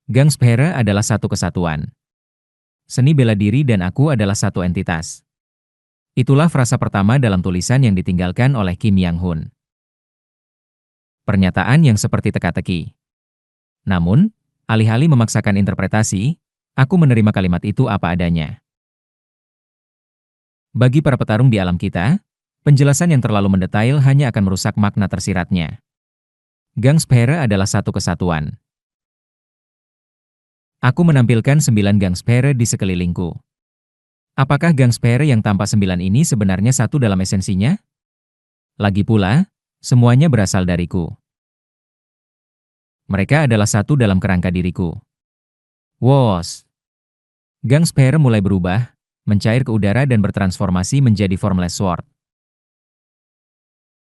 Gangsphere adalah satu kesatuan. Seni bela diri dan aku adalah satu entitas. Itulah frasa pertama dalam tulisan yang ditinggalkan oleh Kim Yang-hun. Pernyataan yang seperti teka-teki. Namun, alih-alih memaksakan interpretasi, aku menerima kalimat itu apa adanya. Bagi para petarung di alam kita, penjelasan yang terlalu mendetail hanya akan merusak makna tersiratnya. Gangsphere adalah satu kesatuan. Aku menampilkan 9 gangsphere di sekelilingku. Apakah gangsphere yang tanpa 9 ini sebenarnya satu dalam esensinya? Lagi pula, semuanya berasal dariku. Mereka adalah satu dalam kerangka diriku. Wos! Gangsphere mulai berubah, mencair ke udara dan bertransformasi menjadi Formless Sword.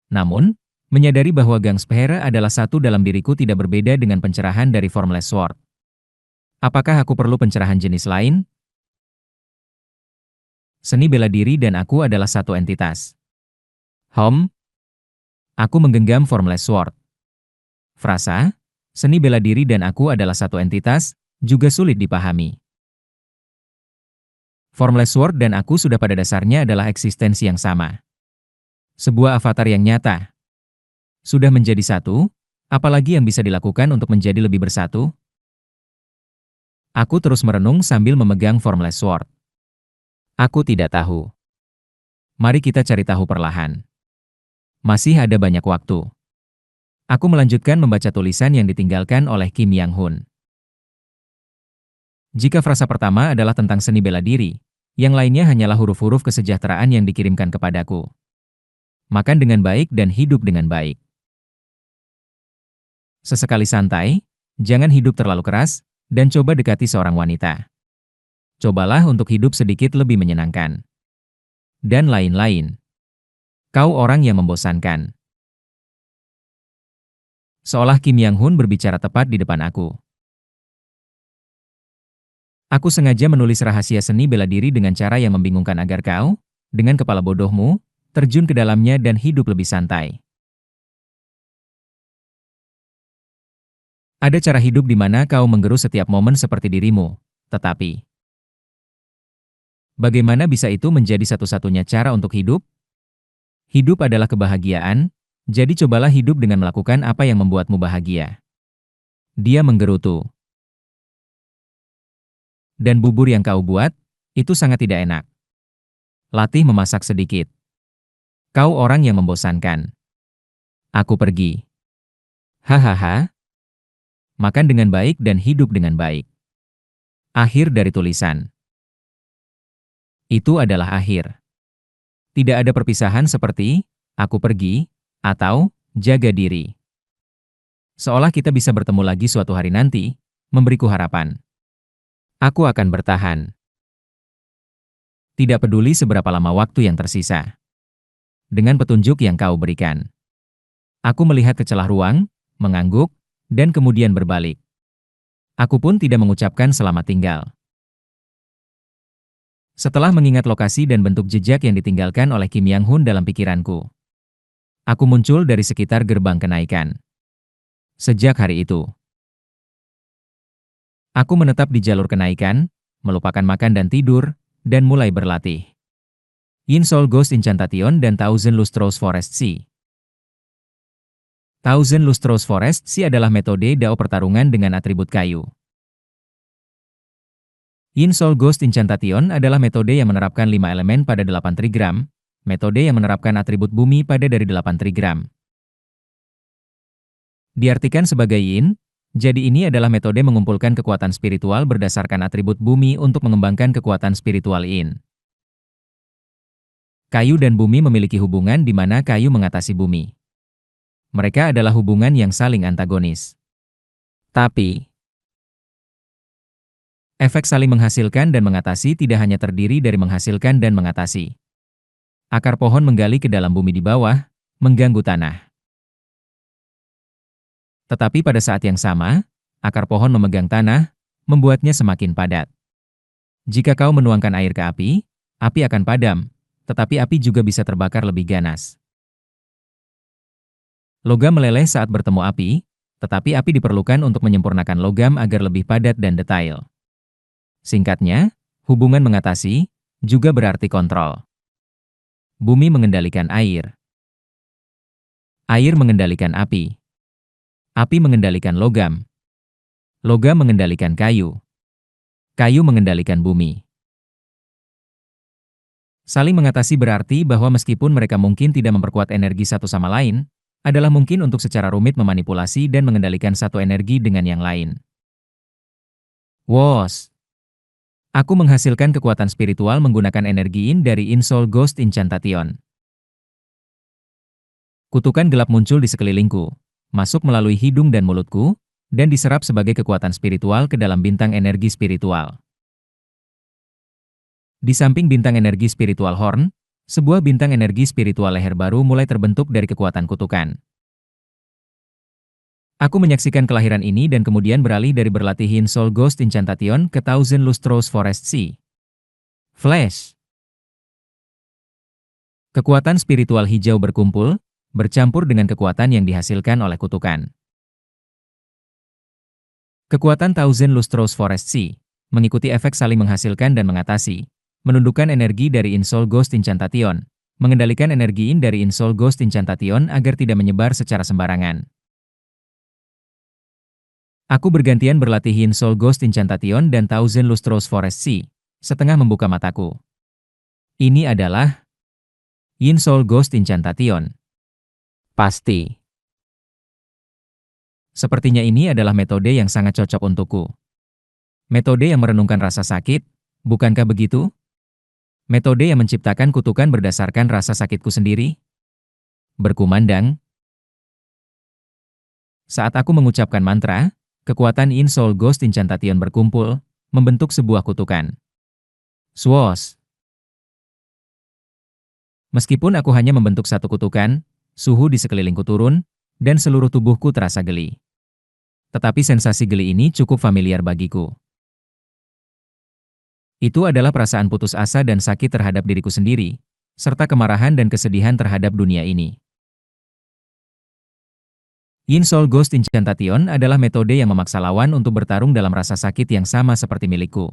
Namun, menyadari bahwa Gangsphere adalah satu dalam diriku tidak berbeda dengan pencerahan dari Formless Sword. Apakah aku perlu pencerahan jenis lain? Seni bela diri dan aku adalah satu entitas. Aku menggenggam Formless Sword. Frasa, seni bela diri dan aku adalah satu entitas, juga sulit dipahami. Formless Sword dan aku sudah pada dasarnya adalah eksistensi yang sama. Sebuah avatar yang nyata. Sudah menjadi satu, apalagi yang bisa dilakukan untuk menjadi lebih bersatu? Aku terus merenung sambil memegang Formless Sword. Aku tidak tahu. Mari kita cari tahu perlahan. Masih ada banyak waktu. Aku melanjutkan membaca tulisan yang ditinggalkan oleh Kim Yang-hun. Jika frasa pertama adalah tentang seni bela diri, yang lainnya hanyalah huruf-huruf kesejahteraan yang dikirimkan kepadaku. Makan dengan baik dan hidup dengan baik. Sesekali santai, jangan hidup terlalu keras, dan coba dekati seorang wanita. Cobalah untuk hidup sedikit lebih menyenangkan. Dan lain-lain. Kau orang yang membosankan. Seolah Kim Yang-hun berbicara tepat di depan aku. Aku sengaja menulis rahasia seni bela diri dengan cara yang membingungkan agar kau, dengan kepala bodohmu, terjun ke dalamnya dan hidup lebih santai. Ada cara hidup di mana kau menggerus setiap momen seperti dirimu, tetapi bagaimana bisa itu menjadi satu-satunya cara untuk hidup? Hidup adalah kebahagiaan, jadi cobalah hidup dengan melakukan apa yang membuatmu bahagia. Dia menggerutu. Dan bubur yang kau buat, itu sangat tidak enak. Latih memasak sedikit. Kau orang yang membosankan. Aku pergi. Hahaha. Makan dengan baik dan hidup dengan baik. Akhir dari tulisan. Itu adalah akhir. Tidak ada perpisahan seperti, aku pergi, atau, jaga diri. Seolah kita bisa bertemu lagi suatu hari nanti, memberiku harapan. Aku akan bertahan. Tidak peduli seberapa lama waktu yang tersisa. Dengan petunjuk yang kau berikan. Aku melihat ke celah ruang, mengangguk, dan kemudian berbalik. Aku pun tidak mengucapkan selamat tinggal. Setelah mengingat lokasi dan bentuk jejak yang ditinggalkan oleh Kim Yang-hun dalam pikiranku, aku muncul dari sekitar gerbang kenaikan. Sejak hari itu, aku menetap di jalur kenaikan, melupakan makan dan tidur, dan mulai berlatih. Yin Soul Ghost Incantation dan Thousand Lustrous Forest Sea. Thousand Lustrous Forest Sea adalah metode Dao pertarungan dengan atribut kayu. Yin Soul Ghost Incantation adalah metode yang menerapkan 5 elemen pada 8 trigram, metode yang menerapkan atribut bumi pada dari 8 trigram. Diartikan sebagai Yin, jadi ini adalah metode mengumpulkan kekuatan spiritual berdasarkan atribut bumi untuk mengembangkan kekuatan spiritual Yin. Kayu dan bumi memiliki hubungan di mana kayu mengatasi bumi. Mereka adalah hubungan yang saling antagonis. Tapi, efek saling menghasilkan dan mengatasi tidak hanya terdiri dari menghasilkan dan mengatasi. Akar pohon menggali ke dalam bumi di bawah, mengganggu tanah. Tetapi pada saat yang sama, akar pohon memegang tanah, membuatnya semakin padat. Jika kau menuangkan air ke api akan padam, tetapi api juga bisa terbakar lebih ganas. Logam meleleh saat bertemu api, Tetapi api diperlukan untuk menyempurnakan logam agar lebih padat dan detail. Singkatnya, hubungan mengatasi juga berarti kontrol. Bumi mengendalikan air. Air mengendalikan api. Api mengendalikan logam. Logam mengendalikan kayu. Kayu mengendalikan bumi. Saling mengatasi berarti bahwa meskipun mereka mungkin tidak memperkuat energi satu sama lain, adalah mungkin untuk secara rumit memanipulasi dan mengendalikan satu energi dengan yang lain. Wos. Aku menghasilkan kekuatan spiritual menggunakan energi Yin dari Insoul Ghost Incantation. Kutukan gelap muncul di sekelilingku, masuk melalui hidung dan mulutku, dan diserap sebagai kekuatan spiritual ke dalam bintang energi spiritual. Di samping bintang energi spiritual Horn, sebuah bintang energi spiritual leher baru mulai terbentuk dari kekuatan kutukan. Aku menyaksikan kelahiran ini dan kemudian beralih dari berlatih Insoul Ghost Incantation ke Thousand Lustros Forest Sea. Flash. Kekuatan spiritual hijau berkumpul, bercampur dengan kekuatan yang dihasilkan oleh kutukan. Kekuatan Thousand Lustros Forest Sea mengikuti efek saling menghasilkan dan mengatasi, menundukkan energi dari Insoul Ghost Incantation, mengendalikan energi Yin dari Insoul Ghost Incantation agar tidak menyebar secara sembarangan. Aku bergantian berlatih Insoul Ghost Incantation dan Thousand Lustros Forest Sea, setengah membuka mataku. Ini adalah Insoul Ghost Incantation. Pasti. Sepertinya ini adalah metode yang sangat cocok untukku. Metode yang merenungkan rasa sakit, bukankah begitu? Metode yang menciptakan kutukan berdasarkan rasa sakitku sendiri. Berkumandang. Saat aku mengucapkan mantra, kekuatan Insoul Ghost Incantation berkumpul, membentuk sebuah kutukan. Swoosh. Meskipun aku hanya membentuk satu kutukan, suhu di sekelilingku turun, dan seluruh tubuhku terasa geli. Tetapi sensasi geli ini cukup familiar bagiku. Itu adalah perasaan putus asa dan sakit terhadap diriku sendiri, serta kemarahan dan kesedihan terhadap dunia ini. Insoul Ghost Incantation adalah metode yang memaksa lawan untuk bertarung dalam rasa sakit yang sama seperti milikku.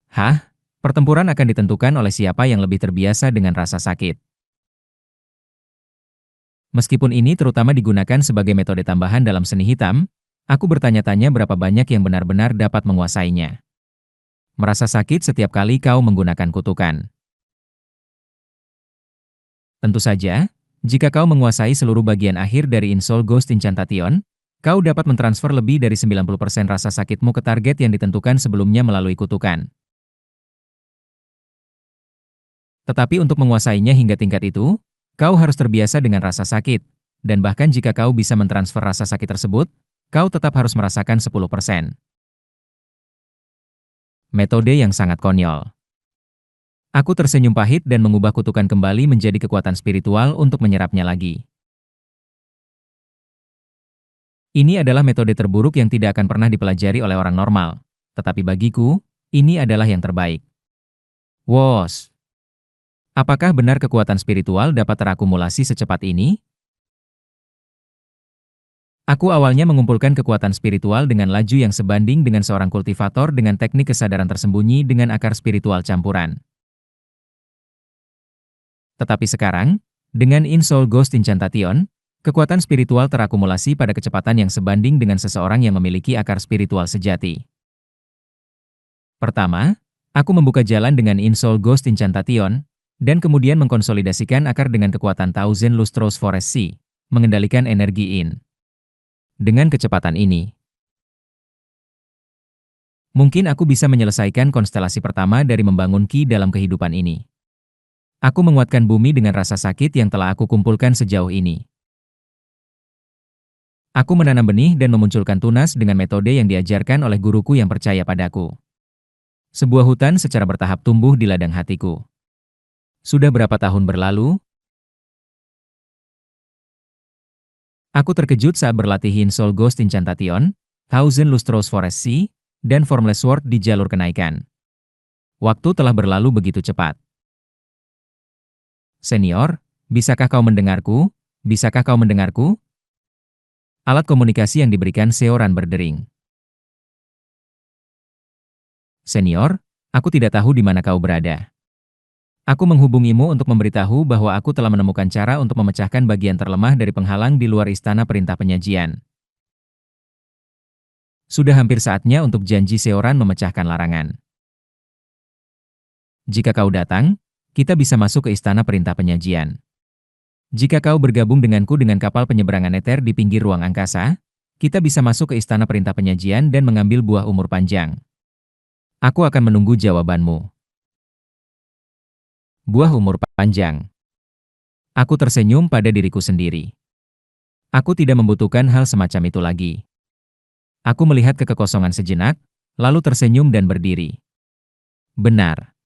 Hah? Pertempuran akan ditentukan oleh siapa yang lebih terbiasa dengan rasa sakit. Meskipun ini terutama digunakan sebagai metode tambahan dalam seni hitam, aku bertanya-tanya berapa banyak yang benar-benar dapat menguasainya. Merasa sakit setiap kali kau menggunakan kutukan. Tentu saja, jika kau menguasai seluruh bagian akhir dari Insoul Ghost Incantation, kau dapat mentransfer lebih dari 90% rasa sakitmu ke target yang ditentukan sebelumnya melalui kutukan. Tetapi untuk menguasainya hingga tingkat itu, kau harus terbiasa dengan rasa sakit, dan bahkan jika kau bisa mentransfer rasa sakit tersebut, kau tetap harus merasakan 10%. Metode yang sangat konyol. Aku tersenyum pahit dan mengubah kutukan kembali menjadi kekuatan spiritual untuk menyerapnya lagi. Ini adalah metode terburuk yang tidak akan pernah dipelajari oleh orang normal. Tetapi bagiku, ini adalah yang terbaik. Wos. Apakah benar kekuatan spiritual dapat terakumulasi secepat ini? Aku awalnya mengumpulkan kekuatan spiritual dengan laju yang sebanding dengan seorang kultivator dengan teknik kesadaran tersembunyi dengan akar spiritual campuran. Tetapi sekarang, dengan Insoul Ghost Incantation, kekuatan spiritual terakumulasi pada kecepatan yang sebanding dengan seseorang yang memiliki akar spiritual sejati. Pertama, aku membuka jalan dengan Insoul Ghost Incantation, dan kemudian mengkonsolidasikan akar dengan kekuatan Thousand Lustros Forest Sea, mengendalikan energi Yin. Dengan kecepatan ini, mungkin aku bisa menyelesaikan konstelasi pertama dari membangun Ki dalam kehidupan ini. Aku menguatkan bumi dengan rasa sakit yang telah aku kumpulkan sejauh ini. Aku menanam benih dan memunculkan tunas dengan metode yang diajarkan oleh guruku yang percaya padaku. Sebuah hutan secara bertahap tumbuh di ladang hatiku. Sudah berapa tahun berlalu? Aku terkejut saat berlatih Insoul Ghost Incantation, Thousand Lustros Forest Sea, dan Formless Sword di jalur kenaikan. Waktu telah berlalu begitu cepat. Senior, bisakah kau mendengarku? Bisakah kau mendengarku? Alat komunikasi yang diberikan Seoran berdering. Senior, aku tidak tahu di mana kau berada. Aku menghubungimu untuk memberitahu bahwa aku telah menemukan cara untuk memecahkan bagian terlemah dari penghalang di luar istana perintah penyajian. Sudah hampir saatnya untuk janji Seoran memecahkan larangan. Jika kau datang, kita bisa masuk ke istana perintah penyajian. Jika kau bergabung denganku dengan kapal penyeberangan Nether di pinggir ruang angkasa, kita bisa masuk ke istana perintah penyajian dan mengambil buah umur panjang. Aku akan menunggu jawabanmu. Buah umur panjang. Aku tersenyum pada diriku sendiri. Aku tidak membutuhkan hal semacam itu lagi. Aku melihat ke kekosongan sejenak, lalu tersenyum dan berdiri. Benar.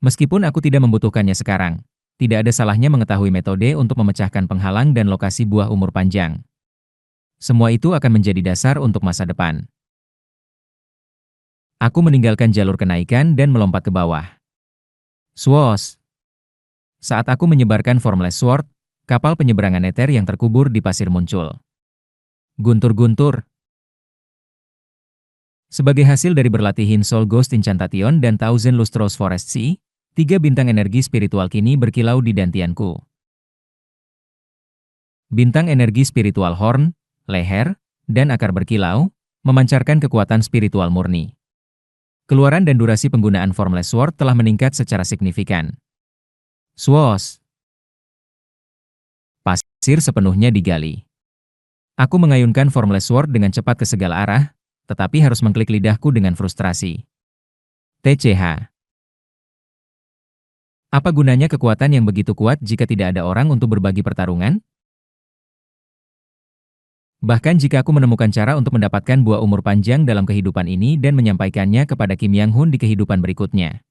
Meskipun aku tidak membutuhkannya sekarang, tidak ada salahnya mengetahui metode untuk memecahkan penghalang dan lokasi buah umur panjang. Semua itu akan menjadi dasar untuk masa depan. Aku meninggalkan jalur kenaikan dan melompat ke bawah. Swoosh! Saat aku menyebarkan Formless Sword, kapal penyeberangan Nether yang terkubur di pasir muncul. Guntur-guntur. Sebagai hasil dari berlatihin Soul Ghost Incantation dan Thousand Lustrous Forest Sea, 3 bintang energi spiritual kini berkilau di dantianku. Bintang energi spiritual Horn, leher, dan akar berkilau, memancarkan kekuatan spiritual murni. Keluaran dan durasi penggunaan Formless Sword telah meningkat secara signifikan. Swoosh! Pasir sepenuhnya digali. Aku mengayunkan Formless Sword dengan cepat ke segala arah, tetapi harus mengklik lidahku dengan frustrasi. TCH. Apa gunanya kekuatan yang begitu kuat jika tidak ada orang untuk berbagi pertarungan? Bahkan jika aku menemukan cara untuk mendapatkan buah umur panjang dalam kehidupan ini dan menyampaikannya kepada Kim Yang Hun di kehidupan berikutnya.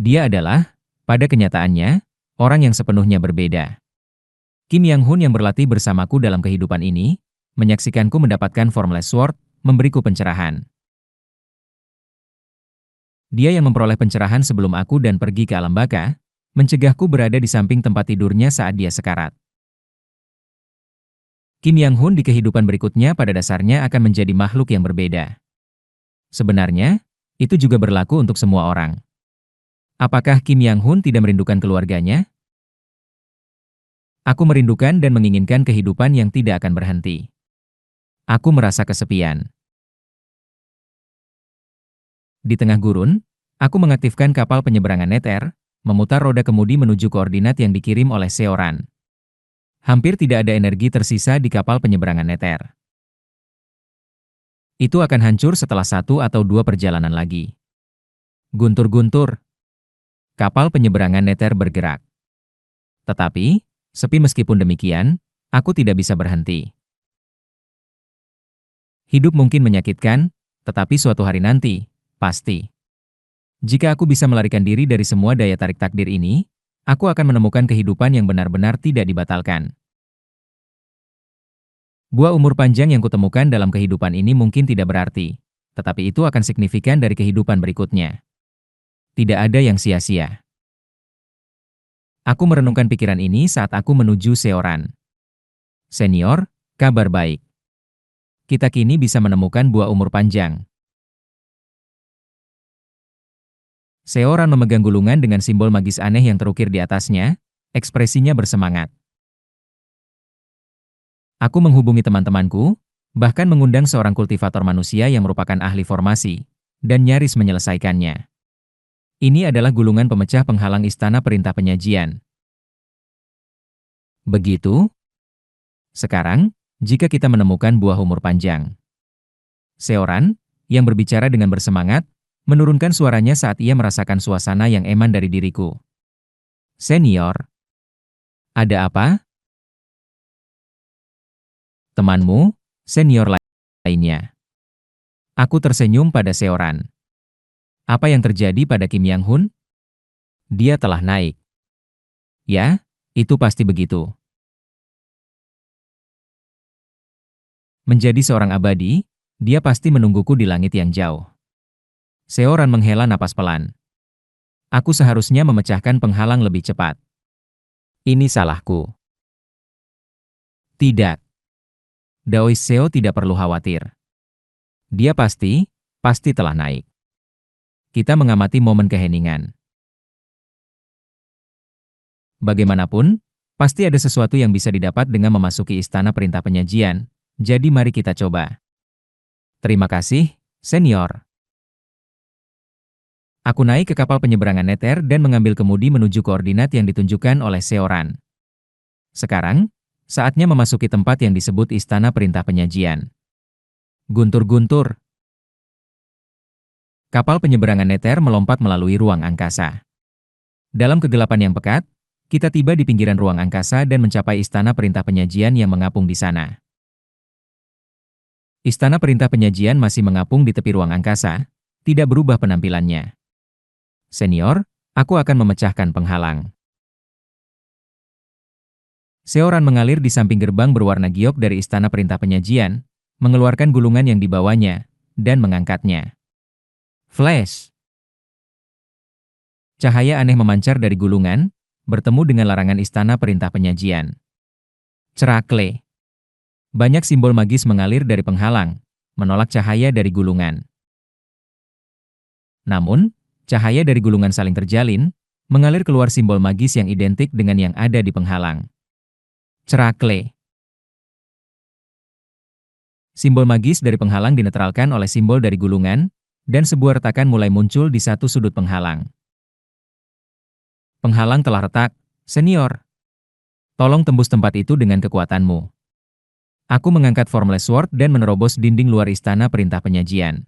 Dia adalah, pada kenyataannya, orang yang sepenuhnya berbeda. Kim Yang Hun yang berlatih bersamaku dalam kehidupan ini, menyaksikanku mendapatkan Formless Sword, memberiku pencerahan. Dia yang memperoleh pencerahan sebelum aku dan pergi ke alam baka, mencegahku berada di samping tempat tidurnya saat dia sekarat. Kim Yang Hun di kehidupan berikutnya pada dasarnya akan menjadi makhluk yang berbeda. Sebenarnya, itu juga berlaku untuk semua orang. Apakah Kim Yang Hun tidak merindukan keluarganya? Aku merindukan dan menginginkan kehidupan yang tidak akan berhenti. Aku merasa kesepian. Di tengah gurun, aku mengaktifkan kapal penyeberangan Nether, memutar roda kemudi menuju koordinat yang dikirim oleh Seoran. Hampir tidak ada energi tersisa di kapal penyeberangan Nether. Itu akan hancur setelah 1 atau 2 perjalanan lagi. Guntur-guntur. Kapal penyeberangan Nether bergerak. Tetapi, sepi meskipun demikian, aku tidak bisa berhenti. Hidup mungkin menyakitkan, tetapi suatu hari nanti, pasti. Jika aku bisa melarikan diri dari semua daya tarik takdir ini, aku akan menemukan kehidupan yang benar-benar tidak dibatalkan. Buah umur panjang yang kutemukan dalam kehidupan ini mungkin tidak berarti, tetapi itu akan signifikan dari kehidupan berikutnya. Tidak ada yang sia-sia. Aku merenungkan pikiran ini saat aku menuju Seoran. Senior, kabar baik. Kita kini bisa menemukan buah umur panjang. Seoran memegang gulungan dengan simbol magis aneh yang terukir di atasnya, ekspresinya bersemangat. Aku menghubungi teman-temanku, bahkan mengundang seorang kultivator manusia yang merupakan ahli formasi, dan nyaris menyelesaikannya. Ini adalah gulungan pemecah penghalang istana perintah penyajian. Begitu? Sekarang, jika kita menemukan buah umur panjang. Seoran, yang berbicara dengan bersemangat, menurunkan suaranya saat ia merasakan suasana yang eman dari diriku. Senior, ada apa? Temanmu, senior lainnya. Aku tersenyum pada Seoran. Apa yang terjadi pada Kim Yang Hun? Dia telah naik. Ya, itu pasti begitu. Menjadi seorang abadi, dia pasti menungguku di langit yang jauh. Seoran menghela napas pelan. Aku seharusnya memecahkan penghalang lebih cepat. Ini salahku. Tidak, Daois Seo tidak perlu khawatir. Dia pasti telah naik. Kita mengamati momen keheningan. Bagaimanapun, pasti ada sesuatu yang bisa didapat dengan memasuki istana perintah penyajian, jadi mari kita coba. Terima kasih, senior. Aku naik ke kapal penyeberangan Nether dan mengambil kemudi menuju koordinat yang ditunjukkan oleh Seoran. Sekarang, saatnya memasuki tempat yang disebut istana perintah penyajian. Guntur-guntur. Kapal penyeberangan Nether melompat melalui ruang angkasa. Dalam kegelapan yang pekat, kita tiba di pinggiran ruang angkasa dan mencapai istana perintah penyajian yang mengapung di sana. Istana perintah penyajian masih mengapung di tepi ruang angkasa, tidak berubah penampilannya. Senior, aku akan memecahkan penghalang. Seoran mengalir di samping gerbang berwarna giok dari istana perintah penyajian, mengeluarkan gulungan yang dibawanya, dan mengangkatnya. Flash! Cahaya aneh memancar dari gulungan, bertemu dengan larangan istana perintah penyajian. Cerakle! Banyak simbol magis mengalir dari penghalang, menolak cahaya dari gulungan. Namun, cahaya dari gulungan saling terjalin, mengalir keluar simbol magis yang identik dengan yang ada di penghalang. Cerakle! Simbol magis dari penghalang dinetralkan oleh simbol dari gulungan, dan sebuah retakan mulai muncul di satu sudut penghalang. Penghalang telah retak, senior. Tolong tembus tempat itu dengan kekuatanmu. Aku mengangkat Formless Sword dan menerobos dinding luar istana perintah penyajian.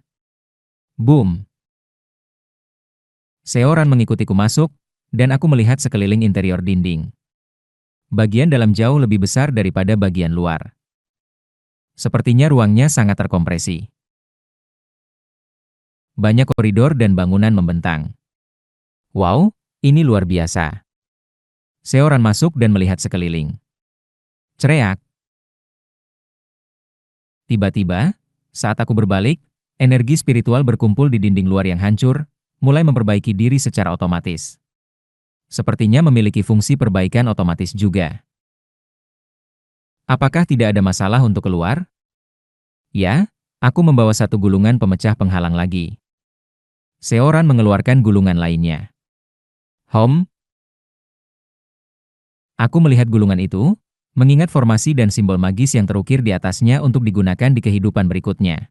Boom! Seoran mengikutiku masuk, dan aku melihat sekeliling interior dinding. Bagian dalam jauh lebih besar daripada bagian luar. Sepertinya ruangnya sangat terkompresi. Banyak koridor dan bangunan membentang. Wow, ini luar biasa. Seoran masuk dan melihat sekeliling. Cereak. Tiba-tiba, saat aku berbalik, energi spiritual berkumpul di dinding luar yang hancur, mulai memperbaiki diri secara otomatis. Sepertinya memiliki fungsi perbaikan otomatis juga. Apakah tidak ada masalah untuk keluar? Ya, aku membawa satu gulungan pemecah penghalang lagi. Seoran mengeluarkan gulungan lainnya. Aku melihat gulungan itu, mengingat formasi dan simbol magis yang terukir di atasnya untuk digunakan di kehidupan berikutnya.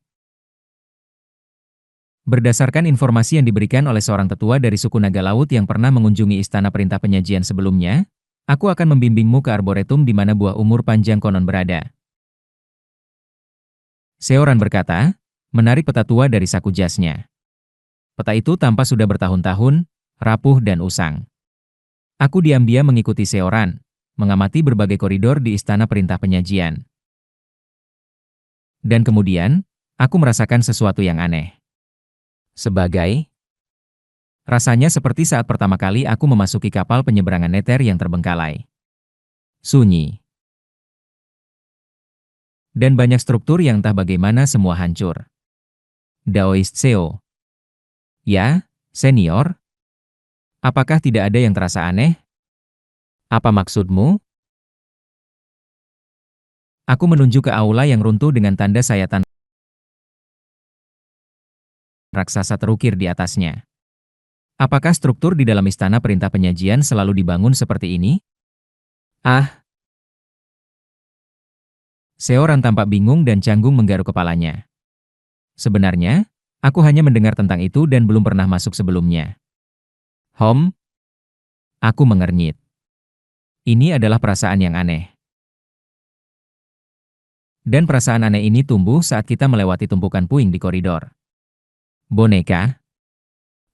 Berdasarkan informasi yang diberikan oleh seorang tetua dari suku naga laut yang pernah mengunjungi istana perintah penyajian sebelumnya, aku akan membimbingmu ke arboretum di mana buah umur panjang konon berada. Seoran berkata, menarik peta tua dari saku jasnya. Peta itu tampak sudah bertahun-tahun, rapuh dan usang. Aku diam-diam mengikuti Seoran, mengamati berbagai koridor di istana perintah penyajian. Dan kemudian, aku merasakan sesuatu yang aneh. Rasanya seperti saat pertama kali aku memasuki kapal penyeberangan Nether yang terbengkalai. Sunyi. Dan banyak struktur yang entah bagaimana semua hancur. Daoist Seo. Ya, senior. Apakah tidak ada yang terasa aneh? Apa maksudmu? Aku menunjuk ke aula yang runtuh dengan tanda sayatan raksasa terukir di atasnya. Apakah struktur di dalam istana perintah penyajian selalu dibangun seperti ini? Ah! Seoran tampak bingung dan canggung menggaruk kepalanya. Sebenarnya, aku hanya mendengar tentang itu dan belum pernah masuk sebelumnya. Aku mengernyit. Ini adalah perasaan yang aneh. Dan perasaan aneh ini tumbuh saat kita melewati tumpukan puing di koridor. Boneka?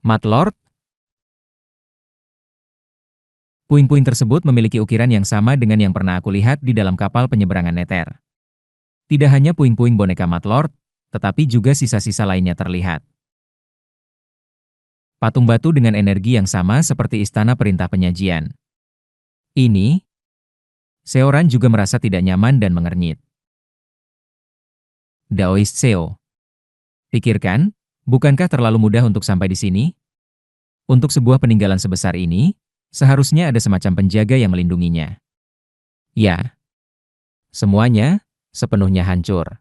Matlord? Puing-puing tersebut memiliki ukiran yang sama dengan yang pernah aku lihat di dalam kapal penyeberangan Nether. Tidak hanya puing-puing boneka Matlord, tetapi juga sisa-sisa lainnya terlihat. Patung batu dengan energi yang sama seperti istana perintah penyajian. Ini, Seoran juga merasa tidak nyaman dan mengernyit. Daoist Seo. Pikirkan, bukankah terlalu mudah untuk sampai di sini? Untuk sebuah peninggalan sebesar ini, seharusnya ada semacam penjaga yang melindunginya. Ya. Semuanya sepenuhnya hancur.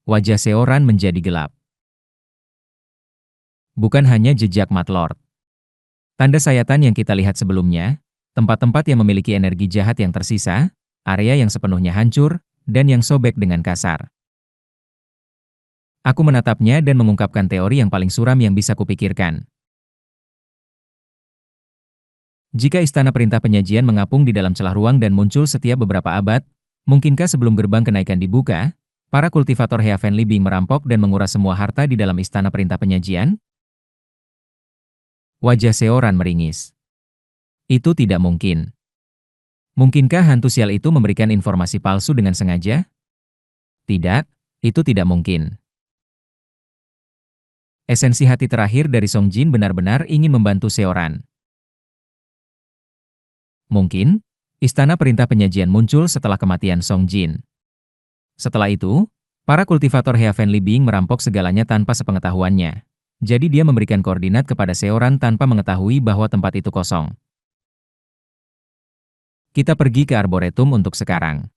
Wajah Seoran menjadi gelap. Bukan hanya jejak Matlord. Tanda sayatan yang kita lihat sebelumnya, tempat-tempat yang memiliki energi jahat yang tersisa, area yang sepenuhnya hancur, dan yang sobek dengan kasar. Aku menatapnya dan mengungkapkan teori yang paling suram yang bisa kupikirkan. Jika Istana Perintah Penyajian mengapung di dalam celah ruang dan muncul setiap beberapa abad, mungkinkah sebelum gerbang kenaikan dibuka, para kultivator Heavenly Being merampok dan menguras semua harta di dalam Istana Perintah Penyajian? Wajah Seoran meringis. Itu tidak mungkin. Mungkinkah hantu sial itu memberikan informasi palsu dengan sengaja? Tidak, itu tidak mungkin. Esensi hati terakhir dari Song Jin benar-benar ingin membantu Seoran. Mungkin, Istana Perintah Penyajian muncul setelah kematian Song Jin. Setelah itu, para kultivator Heavenly Being merampok segalanya tanpa sepengetahuannya. Jadi dia memberikan koordinat kepada Seoran tanpa mengetahui bahwa tempat itu kosong. Kita pergi ke Arboretum untuk sekarang.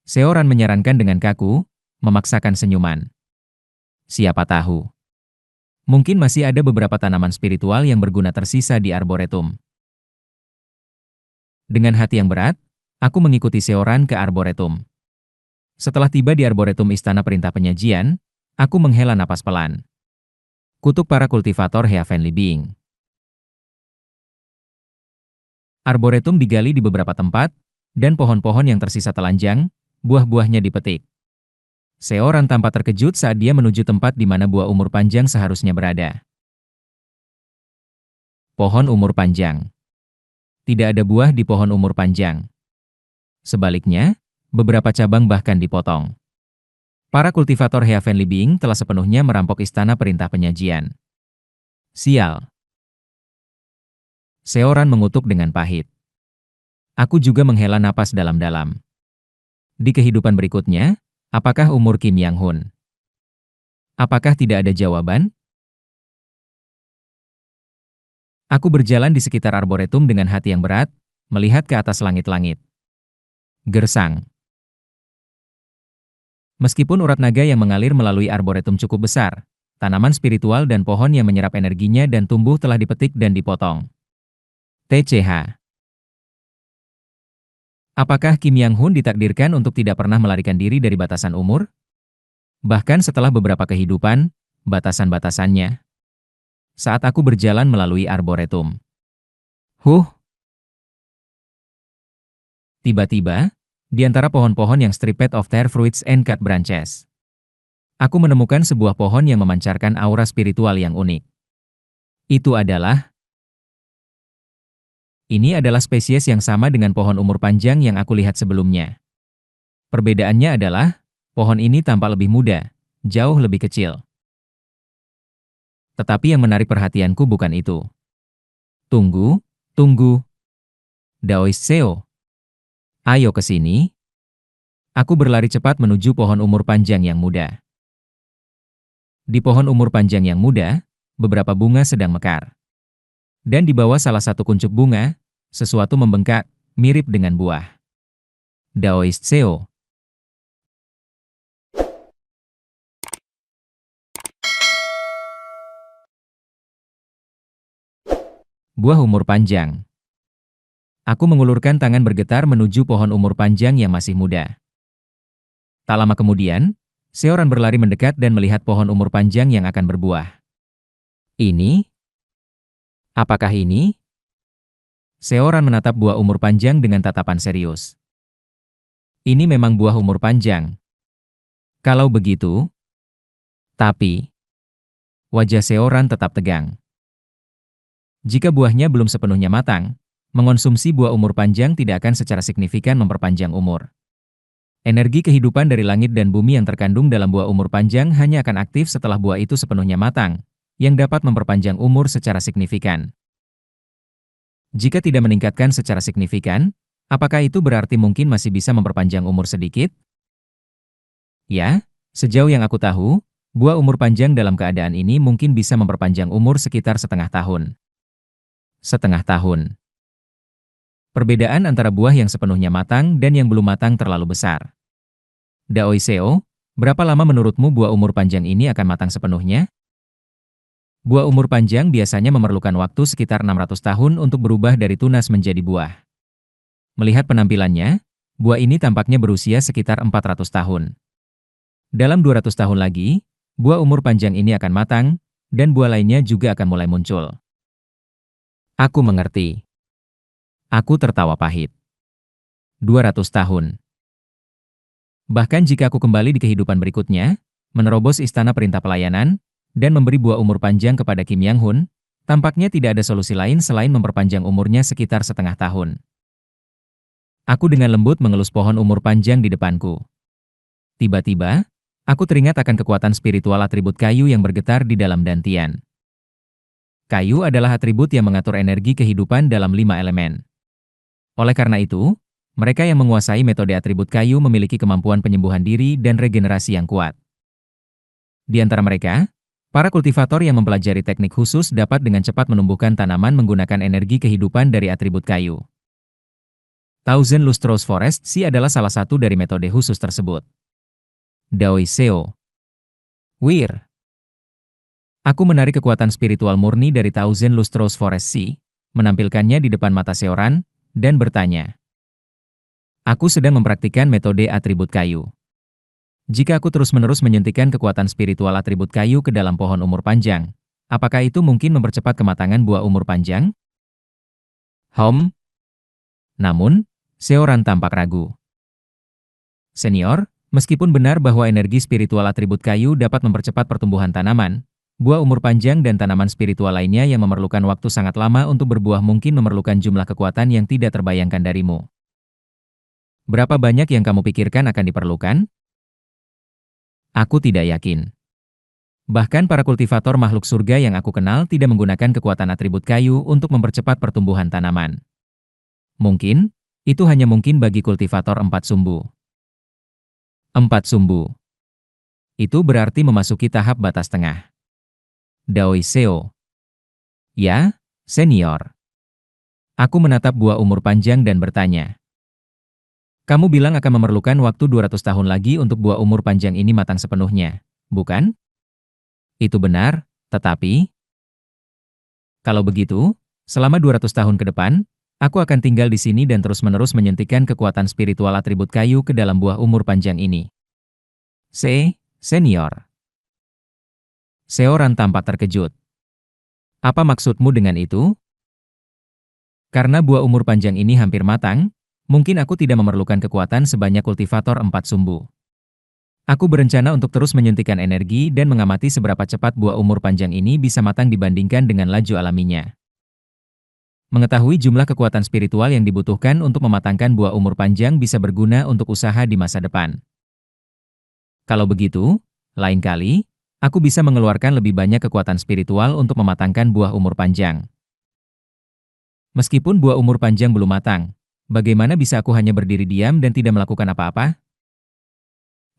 Seoran menyarankan dengan kaku, memaksakan senyuman. Siapa tahu. Mungkin masih ada beberapa tanaman spiritual yang berguna tersisa di Arboretum. Dengan hati yang berat, aku mengikuti Seoran ke Arboretum. Setelah tiba di Arboretum Istana Perintah Penyajian, aku menghela napas pelan. Kutuk para kultivator Heavenly Being. Arboretum digali di beberapa tempat, dan pohon-pohon yang tersisa telanjang, buah-buahnya dipetik. Seoran tampak terkejut saat dia menuju tempat di mana buah umur panjang seharusnya berada. Pohon umur panjang. Tidak ada buah di pohon umur panjang. Sebaliknya, beberapa cabang bahkan dipotong. Para kultivator Heavenly Being telah sepenuhnya merampok Istana Perintah Penyajian. Sial. Seoran mengutuk dengan pahit. Aku juga menghela napas dalam-dalam. Di kehidupan berikutnya, apakah umur Kim Yang Hun? Apakah tidak ada jawaban? Aku berjalan di sekitar Arboretum dengan hati yang berat, melihat ke atas langit-langit. Gersang. Meskipun urat naga yang mengalir melalui Arboretum cukup besar, tanaman spiritual dan pohon yang menyerap energinya dan tumbuh telah dipetik dan dipotong. TCH. Apakah Kim Yang Hun ditakdirkan untuk tidak pernah melarikan diri dari batasan umur? Bahkan setelah beberapa kehidupan, batasan-batasannya. Saat aku berjalan melalui Arboretum. Tiba-tiba, di antara pohon-pohon yang stripped of their fruits and cut branches, aku menemukan sebuah pohon yang memancarkan aura spiritual yang unik. Ini adalah spesies yang sama dengan pohon umur panjang yang aku lihat sebelumnya. Perbedaannya adalah, pohon ini tampak lebih muda, jauh lebih kecil. Tetapi yang menarik perhatianku bukan itu. Tunggu. Daoist Seo. Ayo ke sini. Aku berlari cepat menuju pohon umur panjang yang muda. Di pohon umur panjang yang muda, beberapa bunga sedang mekar. Dan di bawah salah satu kuncup bunga, sesuatu membengkak, mirip dengan buah. Daoist Seo. Buah umur panjang. Aku mengulurkan tangan bergetar menuju pohon umur panjang yang masih muda. Tak lama kemudian, Seoran berlari mendekat dan melihat pohon umur panjang yang akan berbuah. Ini? Apakah ini? Seoran menatap buah umur panjang dengan tatapan serius. Ini memang buah umur panjang. Kalau begitu, tapi wajah Seoran tetap tegang. Jika buahnya belum sepenuhnya matang, mengonsumsi buah umur panjang tidak akan secara signifikan memperpanjang umur. Energi kehidupan dari langit dan bumi yang terkandung dalam buah umur panjang hanya akan aktif setelah buah itu sepenuhnya matang, yang dapat memperpanjang umur secara signifikan. Jika tidak meningkatkan secara signifikan, apakah itu berarti mungkin masih bisa memperpanjang umur sedikit? Ya, sejauh yang aku tahu, buah umur panjang dalam keadaan ini mungkin bisa memperpanjang umur sekitar setengah tahun. Setengah tahun. Perbedaan antara buah yang sepenuhnya matang dan yang belum matang terlalu besar. Daoi Seo, berapa lama menurutmu buah umur panjang ini akan matang sepenuhnya? Buah umur panjang biasanya memerlukan waktu sekitar 600 tahun untuk berubah dari tunas menjadi buah. Melihat penampilannya, buah ini tampaknya berusia sekitar 400 tahun. Dalam 200 tahun lagi, buah umur panjang ini akan matang, dan buah lainnya juga akan mulai muncul. Aku mengerti. Aku tertawa pahit. 200 tahun. Bahkan jika aku kembali di kehidupan berikutnya, menerobos istana perintah pelayanan, dan memberi buah umur panjang kepada Kim Yang Hun, tampaknya tidak ada solusi lain selain memperpanjang umurnya sekitar setengah tahun. Aku dengan lembut mengelus pohon umur panjang di depanku. Tiba-tiba, aku teringat akan kekuatan spiritual atribut kayu yang bergetar di dalam dantian. Kayu adalah atribut yang mengatur energi kehidupan dalam 5 elemen. Oleh karena itu, mereka yang menguasai metode atribut kayu memiliki kemampuan penyembuhan diri dan regenerasi yang kuat. Di antara mereka, para kultivator yang mempelajari teknik khusus dapat dengan cepat menumbuhkan tanaman menggunakan energi kehidupan dari atribut kayu. Thousand Lustrous Forest Sea adalah salah satu dari metode khusus tersebut. Daoi Seo. Wir. Aku menarik kekuatan spiritual murni dari Thousand Lustrous Forest Sea, menampilkannya di depan mata Seoran, dan bertanya. Aku sedang mempraktikkan metode atribut kayu. Jika aku terus-menerus menyuntikkan kekuatan spiritual atribut kayu ke dalam pohon umur panjang, apakah itu mungkin mempercepat kematangan buah umur panjang? Namun, Seoran tampak ragu. Senior, meskipun benar bahwa energi spiritual atribut kayu dapat mempercepat pertumbuhan tanaman, buah umur panjang dan tanaman spiritual lainnya yang memerlukan waktu sangat lama untuk berbuah mungkin memerlukan jumlah kekuatan yang tidak terbayangkan darimu. Berapa banyak yang kamu pikirkan akan diperlukan? Aku tidak yakin. Bahkan para kultivator makhluk surga yang aku kenal tidak menggunakan kekuatan atribut kayu untuk mempercepat pertumbuhan tanaman. Mungkin, itu hanya mungkin bagi kultivator 4 sumbu. 4 sumbu. Itu berarti memasuki tahap batas tengah. Daoi Seo. Ya, senior. Aku menatap buah umur panjang dan bertanya. Kamu bilang akan memerlukan waktu 200 tahun lagi untuk buah umur panjang ini matang sepenuhnya, bukan? Itu benar, tetapi... Kalau begitu, selama 200 tahun ke depan, aku akan tinggal di sini dan terus-menerus menyuntikkan kekuatan spiritual atribut kayu ke dalam buah umur panjang ini. Senior. Seoran tampak terkejut. Apa maksudmu dengan itu? Karena buah umur panjang ini hampir matang, mungkin aku tidak memerlukan kekuatan sebanyak kultivator 4 sumbu. Aku berencana untuk terus menyuntikkan energi dan mengamati seberapa cepat buah umur panjang ini bisa matang dibandingkan dengan laju alaminya. Mengetahui jumlah kekuatan spiritual yang dibutuhkan untuk mematangkan buah umur panjang bisa berguna untuk usaha di masa depan. Kalau begitu, lain kali, aku bisa mengeluarkan lebih banyak kekuatan spiritual untuk mematangkan buah umur panjang. Meskipun buah umur panjang belum matang, bagaimana bisa aku hanya berdiri diam dan tidak melakukan apa-apa?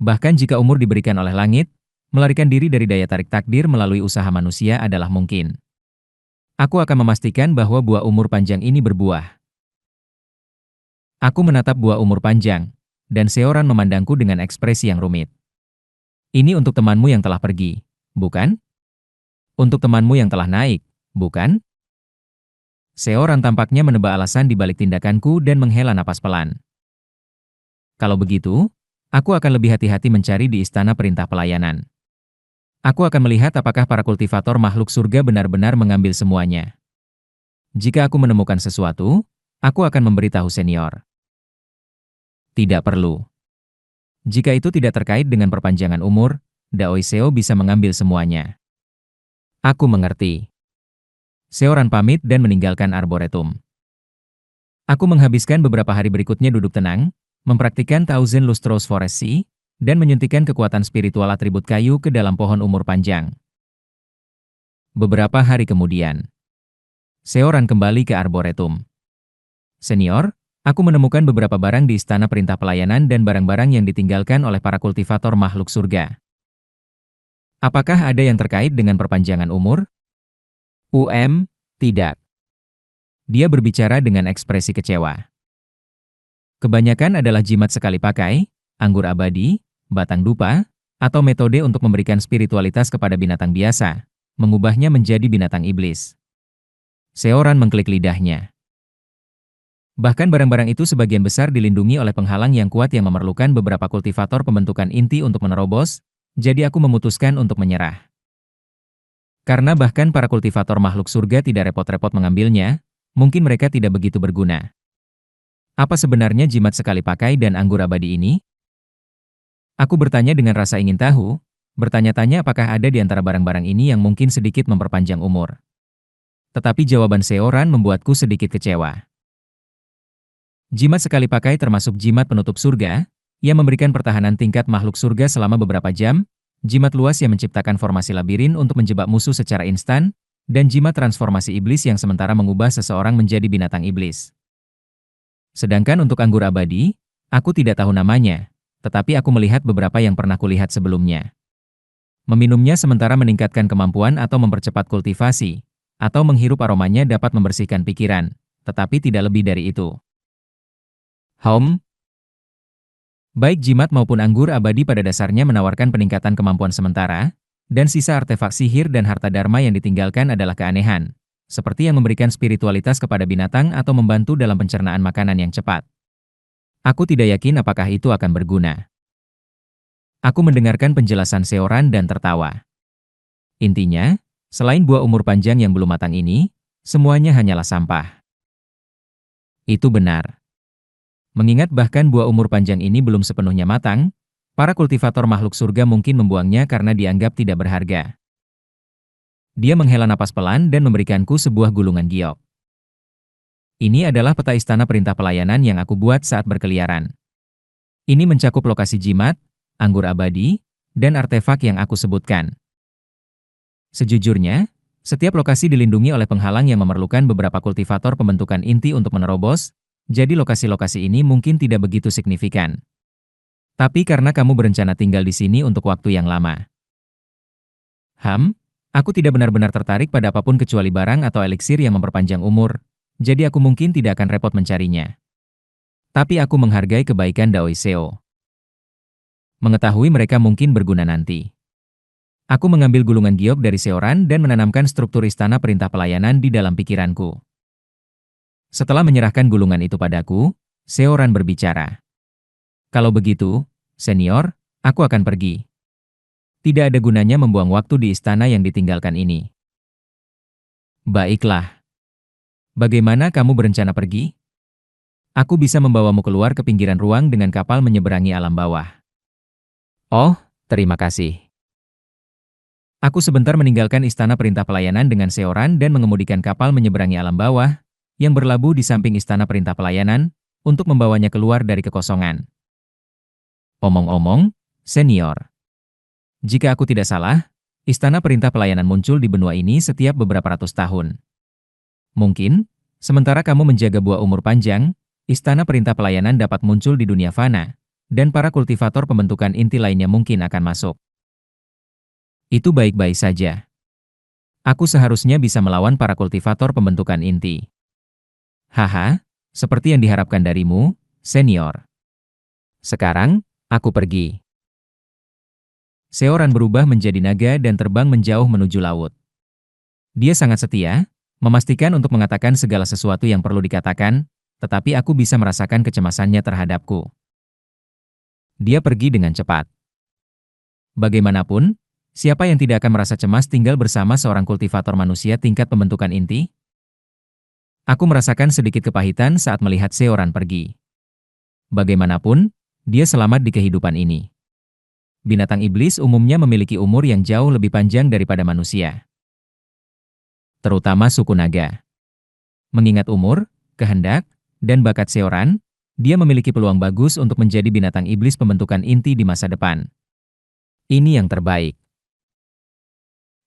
Bahkan jika umur diberikan oleh langit, melarikan diri dari daya tarik takdir melalui usaha manusia adalah mungkin. Aku akan memastikan bahwa buah umur panjang ini berbuah. Aku menatap buah umur panjang, dan Seoran memandangku dengan ekspresi yang rumit. Ini untuk temanmu yang telah pergi, bukan? Untuk temanmu yang telah naik, bukan? Seoran tampaknya menebak alasan di balik tindakanku dan menghela napas pelan. Kalau begitu, aku akan lebih hati-hati mencari di istana perintah pelayanan. Aku akan melihat apakah para kultivator makhluk surga benar-benar mengambil semuanya. Jika aku menemukan sesuatu, aku akan memberitahu senior. Tidak perlu. Jika itu tidak terkait dengan perpanjangan umur, Daoi Seo bisa mengambil semuanya. Aku mengerti. Seoran pamit dan meninggalkan arboretum. Aku menghabiskan beberapa hari berikutnya duduk tenang, mempraktikkan Thousand Lustrous Forest Sea, dan menyuntikkan kekuatan spiritual atribut kayu ke dalam pohon umur panjang. Beberapa hari kemudian, Seoran kembali ke arboretum. Senior, aku menemukan beberapa barang di istana perintah pelayanan dan barang-barang yang ditinggalkan oleh para kultivator makhluk surga. Apakah ada yang terkait dengan perpanjangan umur? Tidak. Dia berbicara dengan ekspresi kecewa. Kebanyakan adalah jimat sekali pakai, anggur abadi, batang dupa, atau metode untuk memberikan spiritualitas kepada binatang biasa, mengubahnya menjadi binatang iblis. Seoran mengklik lidahnya. Bahkan barang-barang itu sebagian besar dilindungi oleh penghalang yang kuat yang memerlukan beberapa kultivator pembentukan inti untuk menerobos, jadi aku memutuskan untuk menyerah. Karena bahkan para kultivator makhluk surga tidak repot-repot mengambilnya, mungkin mereka tidak begitu berguna. Apa sebenarnya jimat sekali pakai dan anggur abadi ini? Aku bertanya dengan rasa ingin tahu, bertanya-tanya apakah ada di antara barang-barang ini yang mungkin sedikit memperpanjang umur. Tetapi jawaban Seoran membuatku sedikit kecewa. Jimat sekali pakai termasuk jimat penutup surga, yang memberikan pertahanan tingkat makhluk surga selama beberapa jam, jimat luas yang menciptakan formasi labirin untuk menjebak musuh secara instan, dan jimat transformasi iblis yang sementara mengubah seseorang menjadi binatang iblis. Sedangkan untuk anggur abadi, aku tidak tahu namanya, tetapi aku melihat beberapa yang pernah kulihat sebelumnya. Meminumnya sementara meningkatkan kemampuan atau mempercepat kultivasi, atau menghirup aromanya dapat membersihkan pikiran, tetapi tidak lebih dari itu. Baik jimat maupun anggur abadi pada dasarnya menawarkan peningkatan kemampuan sementara, dan sisa artefak sihir dan harta dharma yang ditinggalkan adalah keanehan, seperti yang memberikan spiritualitas kepada binatang atau membantu dalam pencernaan makanan yang cepat. Aku tidak yakin apakah itu akan berguna. Aku mendengarkan penjelasan Seoran dan tertawa. Intinya, selain buah umur panjang yang belum matang ini, semuanya hanyalah sampah. Itu benar. Mengingat bahkan buah umur panjang ini belum sepenuhnya matang, para kultivator makhluk surga mungkin membuangnya karena dianggap tidak berharga. Dia menghela napas pelan dan memberikanku sebuah gulungan giok. Ini adalah peta istana perintah pelayanan yang aku buat saat berkeliaran. Ini mencakup lokasi jimat, anggur abadi, dan artefak yang aku sebutkan. Sejujurnya, setiap lokasi dilindungi oleh penghalang yang memerlukan beberapa kultivator pembentukan inti untuk menerobos, jadi lokasi-lokasi ini mungkin tidak begitu signifikan. Tapi karena kamu berencana tinggal di sini untuk waktu yang lama. Aku tidak benar-benar tertarik pada apapun kecuali barang atau eliksir yang memperpanjang umur, jadi aku mungkin tidak akan repot mencarinya. Tapi aku menghargai kebaikan Dao Seo. Mengetahui mereka mungkin berguna nanti. Aku mengambil gulungan giok dari Seoran dan menanamkan struktur istana perintah pelayanan di dalam pikiranku. Setelah menyerahkan gulungan itu padaku, Seoran berbicara. Kalau begitu, senior, aku akan pergi. Tidak ada gunanya membuang waktu di istana yang ditinggalkan ini. Baiklah. Bagaimana kamu berencana pergi? Aku bisa membawamu keluar ke pinggiran ruang dengan kapal menyeberangi alam bawah. Oh, terima kasih. Aku sebentar meninggalkan istana perintah pelayanan dengan Seoran dan mengemudikan kapal menyeberangi alam bawah, yang berlabuh di samping istana perintah pelayanan, untuk membawanya keluar dari kekosongan. Omong-omong, senior. Jika aku tidak salah, istana perintah pelayanan muncul di benua ini setiap beberapa ratus tahun. Mungkin, sementara kamu menjaga buah umur panjang, istana perintah pelayanan dapat muncul di dunia fana, dan para kultivator pembentukan inti lainnya mungkin akan masuk. Itu baik-baik saja. Aku seharusnya bisa melawan para kultivator pembentukan inti. Haha, seperti yang diharapkan darimu, senior. Sekarang, aku pergi. Seoran berubah menjadi naga dan terbang menjauh menuju laut. Dia sangat setia, memastikan untuk mengatakan segala sesuatu yang perlu dikatakan, tetapi aku bisa merasakan kecemasannya terhadapku. Dia pergi dengan cepat. Bagaimanapun, siapa yang tidak akan merasa cemas tinggal bersama seorang kultivator manusia tingkat pembentukan inti? Aku merasakan sedikit kepahitan saat melihat Seoran pergi. Bagaimanapun, dia selamat di kehidupan ini. Binatang iblis umumnya memiliki umur yang jauh lebih panjang daripada manusia. Terutama suku naga. Mengingat umur, kehendak, dan bakat Seoran, dia memiliki peluang bagus untuk menjadi binatang iblis pembentukan inti di masa depan. Ini yang terbaik.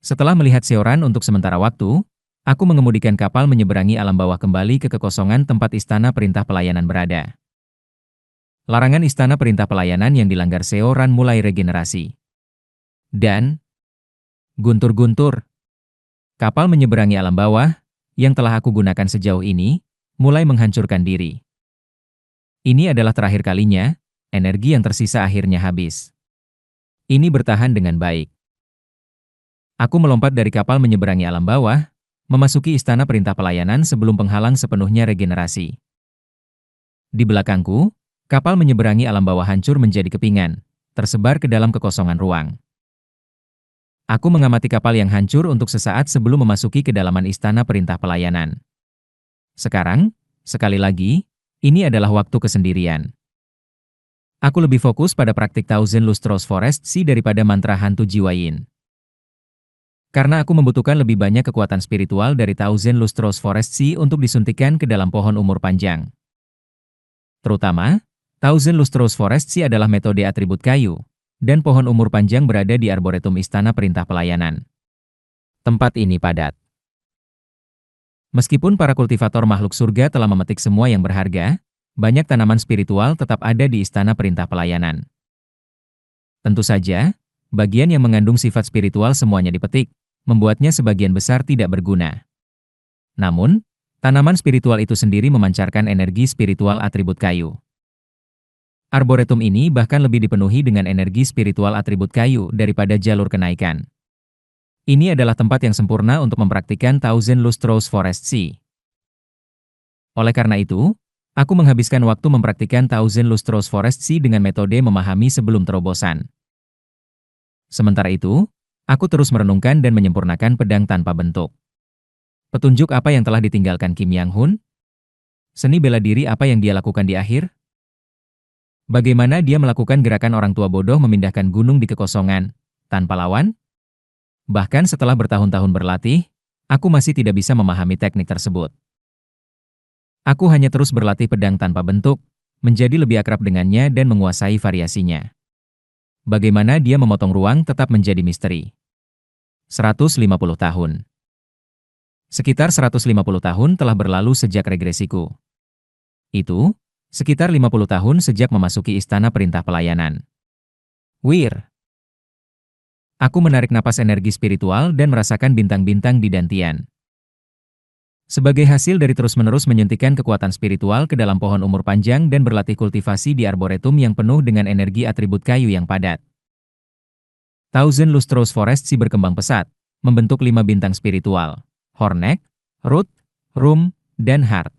Setelah melihat Seoran untuk sementara waktu, aku mengemudikan kapal menyeberangi alam bawah kembali ke kekosongan tempat istana perintah pelayanan berada. Larangan istana perintah pelayanan yang dilanggar Seoran mulai regenerasi. Dan guntur-guntur. Kapal menyeberangi alam bawah, yang telah aku gunakan sejauh ini, mulai menghancurkan diri. Ini adalah terakhir kalinya, energi yang tersisa akhirnya habis. Ini bertahan dengan baik. Aku melompat dari kapal menyeberangi alam bawah, memasuki istana perintah pelayanan sebelum penghalang sepenuhnya regenerasi. Di belakangku, kapal menyeberangi alam bawah hancur menjadi kepingan, tersebar ke dalam kekosongan ruang. Aku mengamati kapal yang hancur untuk sesaat sebelum memasuki kedalaman istana perintah pelayanan. Sekarang, sekali lagi, ini adalah waktu kesendirian. Aku lebih fokus pada praktik Thousand Lustros Forest Sea daripada mantra hantu jiwa Yin. Karena aku membutuhkan lebih banyak kekuatan spiritual dari Thousand Lustros Forest Sea untuk disuntikkan ke dalam pohon umur panjang. Terutama, Thousand Lustros Forest Sea adalah metode atribut kayu, dan pohon umur panjang berada di Arboretum Istana Perintah Pelayanan. Tempat ini padat. Meskipun para kultivator makhluk surga telah memetik semua yang berharga, banyak tanaman spiritual tetap ada di Istana Perintah Pelayanan. Tentu saja, bagian yang mengandung sifat spiritual semuanya dipetik, membuatnya sebagian besar tidak berguna. Namun, tanaman spiritual itu sendiri memancarkan energi spiritual atribut kayu. Arboretum ini bahkan lebih dipenuhi dengan energi spiritual atribut kayu daripada jalur kenaikan. Ini adalah tempat yang sempurna untuk mempraktikkan Thousand Lustros Forest Sea. Oleh karena itu, aku menghabiskan waktu mempraktikkan Thousand Lustros Forest Sea dengan metode memahami sebelum terobosan. Sementara itu, aku terus merenungkan dan menyempurnakan pedang tanpa bentuk. Petunjuk apa yang telah ditinggalkan Kim Yang Hun? Seni bela diri apa yang dia lakukan di akhir? Bagaimana dia melakukan gerakan orang tua bodoh memindahkan gunung di kekosongan, tanpa lawan? Bahkan setelah bertahun-tahun berlatih, aku masih tidak bisa memahami teknik tersebut. Aku hanya terus berlatih pedang tanpa bentuk, menjadi lebih akrab dengannya dan menguasai variasinya. Bagaimana dia memotong ruang tetap menjadi misteri. 150 tahun. Sekitar 150 tahun telah berlalu sejak regresiku. Itu, sekitar 50 tahun sejak memasuki Istana Perintah Pelayanan. Wir. Aku menarik napas energi spiritual dan merasakan bintang-bintang di dantian. Sebagai hasil dari terus-menerus menyuntikkan kekuatan spiritual ke dalam pohon umur panjang dan berlatih kultivasi di arboretum yang penuh dengan energi atribut kayu yang padat. Thousand Lustros Forest Sea berkembang pesat, membentuk 5 bintang spiritual, Hornek, Root, Rum, dan Heart.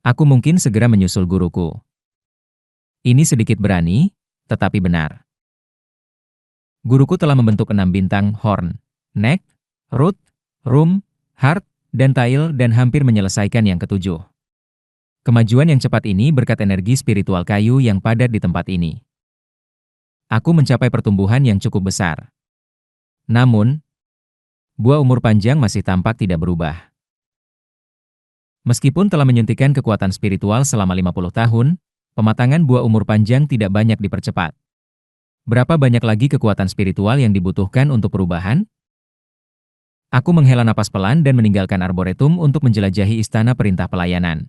Aku mungkin segera menyusul guruku. Ini sedikit berani, tetapi benar. Guruku telah membentuk 6 bintang Horn, Neck, Root, Rum, Heart, dan Tail dan hampir menyelesaikan yang ketujuh. Kemajuan yang cepat ini berkat energi spiritual kayu yang padat di tempat ini. Aku mencapai pertumbuhan yang cukup besar. Namun, buah umur panjang masih tampak tidak berubah. Meskipun telah menyuntikkan kekuatan spiritual selama 50 tahun, pematangan buah umur panjang tidak banyak dipercepat. Berapa banyak lagi kekuatan spiritual yang dibutuhkan untuk perubahan? Aku menghela napas pelan dan meninggalkan arboretum untuk menjelajahi Istana Perintah Pelayanan.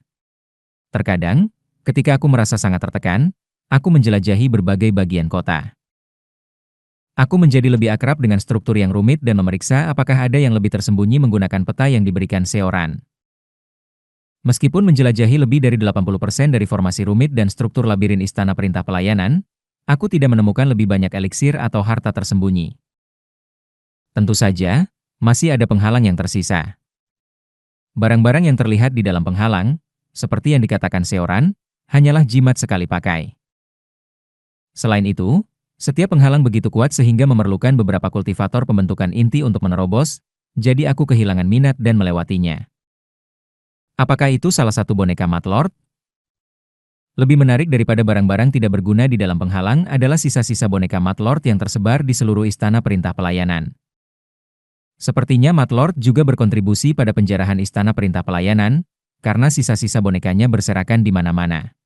Terkadang, ketika aku merasa sangat tertekan, aku menjelajahi berbagai bagian kota. Aku menjadi lebih akrab dengan struktur yang rumit dan memeriksa apakah ada yang lebih tersembunyi menggunakan peta yang diberikan Seoran. Meskipun menjelajahi lebih dari 80% dari formasi rumit dan struktur labirin Istana Perintah Pelayanan, aku tidak menemukan lebih banyak eliksir atau harta tersembunyi. Tentu saja, masih ada penghalang yang tersisa. Barang-barang yang terlihat di dalam penghalang, seperti yang dikatakan Seoran, hanyalah jimat sekali pakai. Selain itu, setiap penghalang begitu kuat sehingga memerlukan beberapa kultivator pembentukan inti untuk menerobos, jadi aku kehilangan minat dan melewatinya. Apakah itu salah satu boneka Matlord? Lebih menarik daripada barang-barang tidak berguna di dalam penghalang adalah sisa-sisa boneka Matlord yang tersebar di seluruh Istana Perintah Pelayanan. Sepertinya Matlord juga berkontribusi pada penjarahan Istana Perintah Pelayanan, karena sisa-sisa bonekanya berserakan di mana-mana.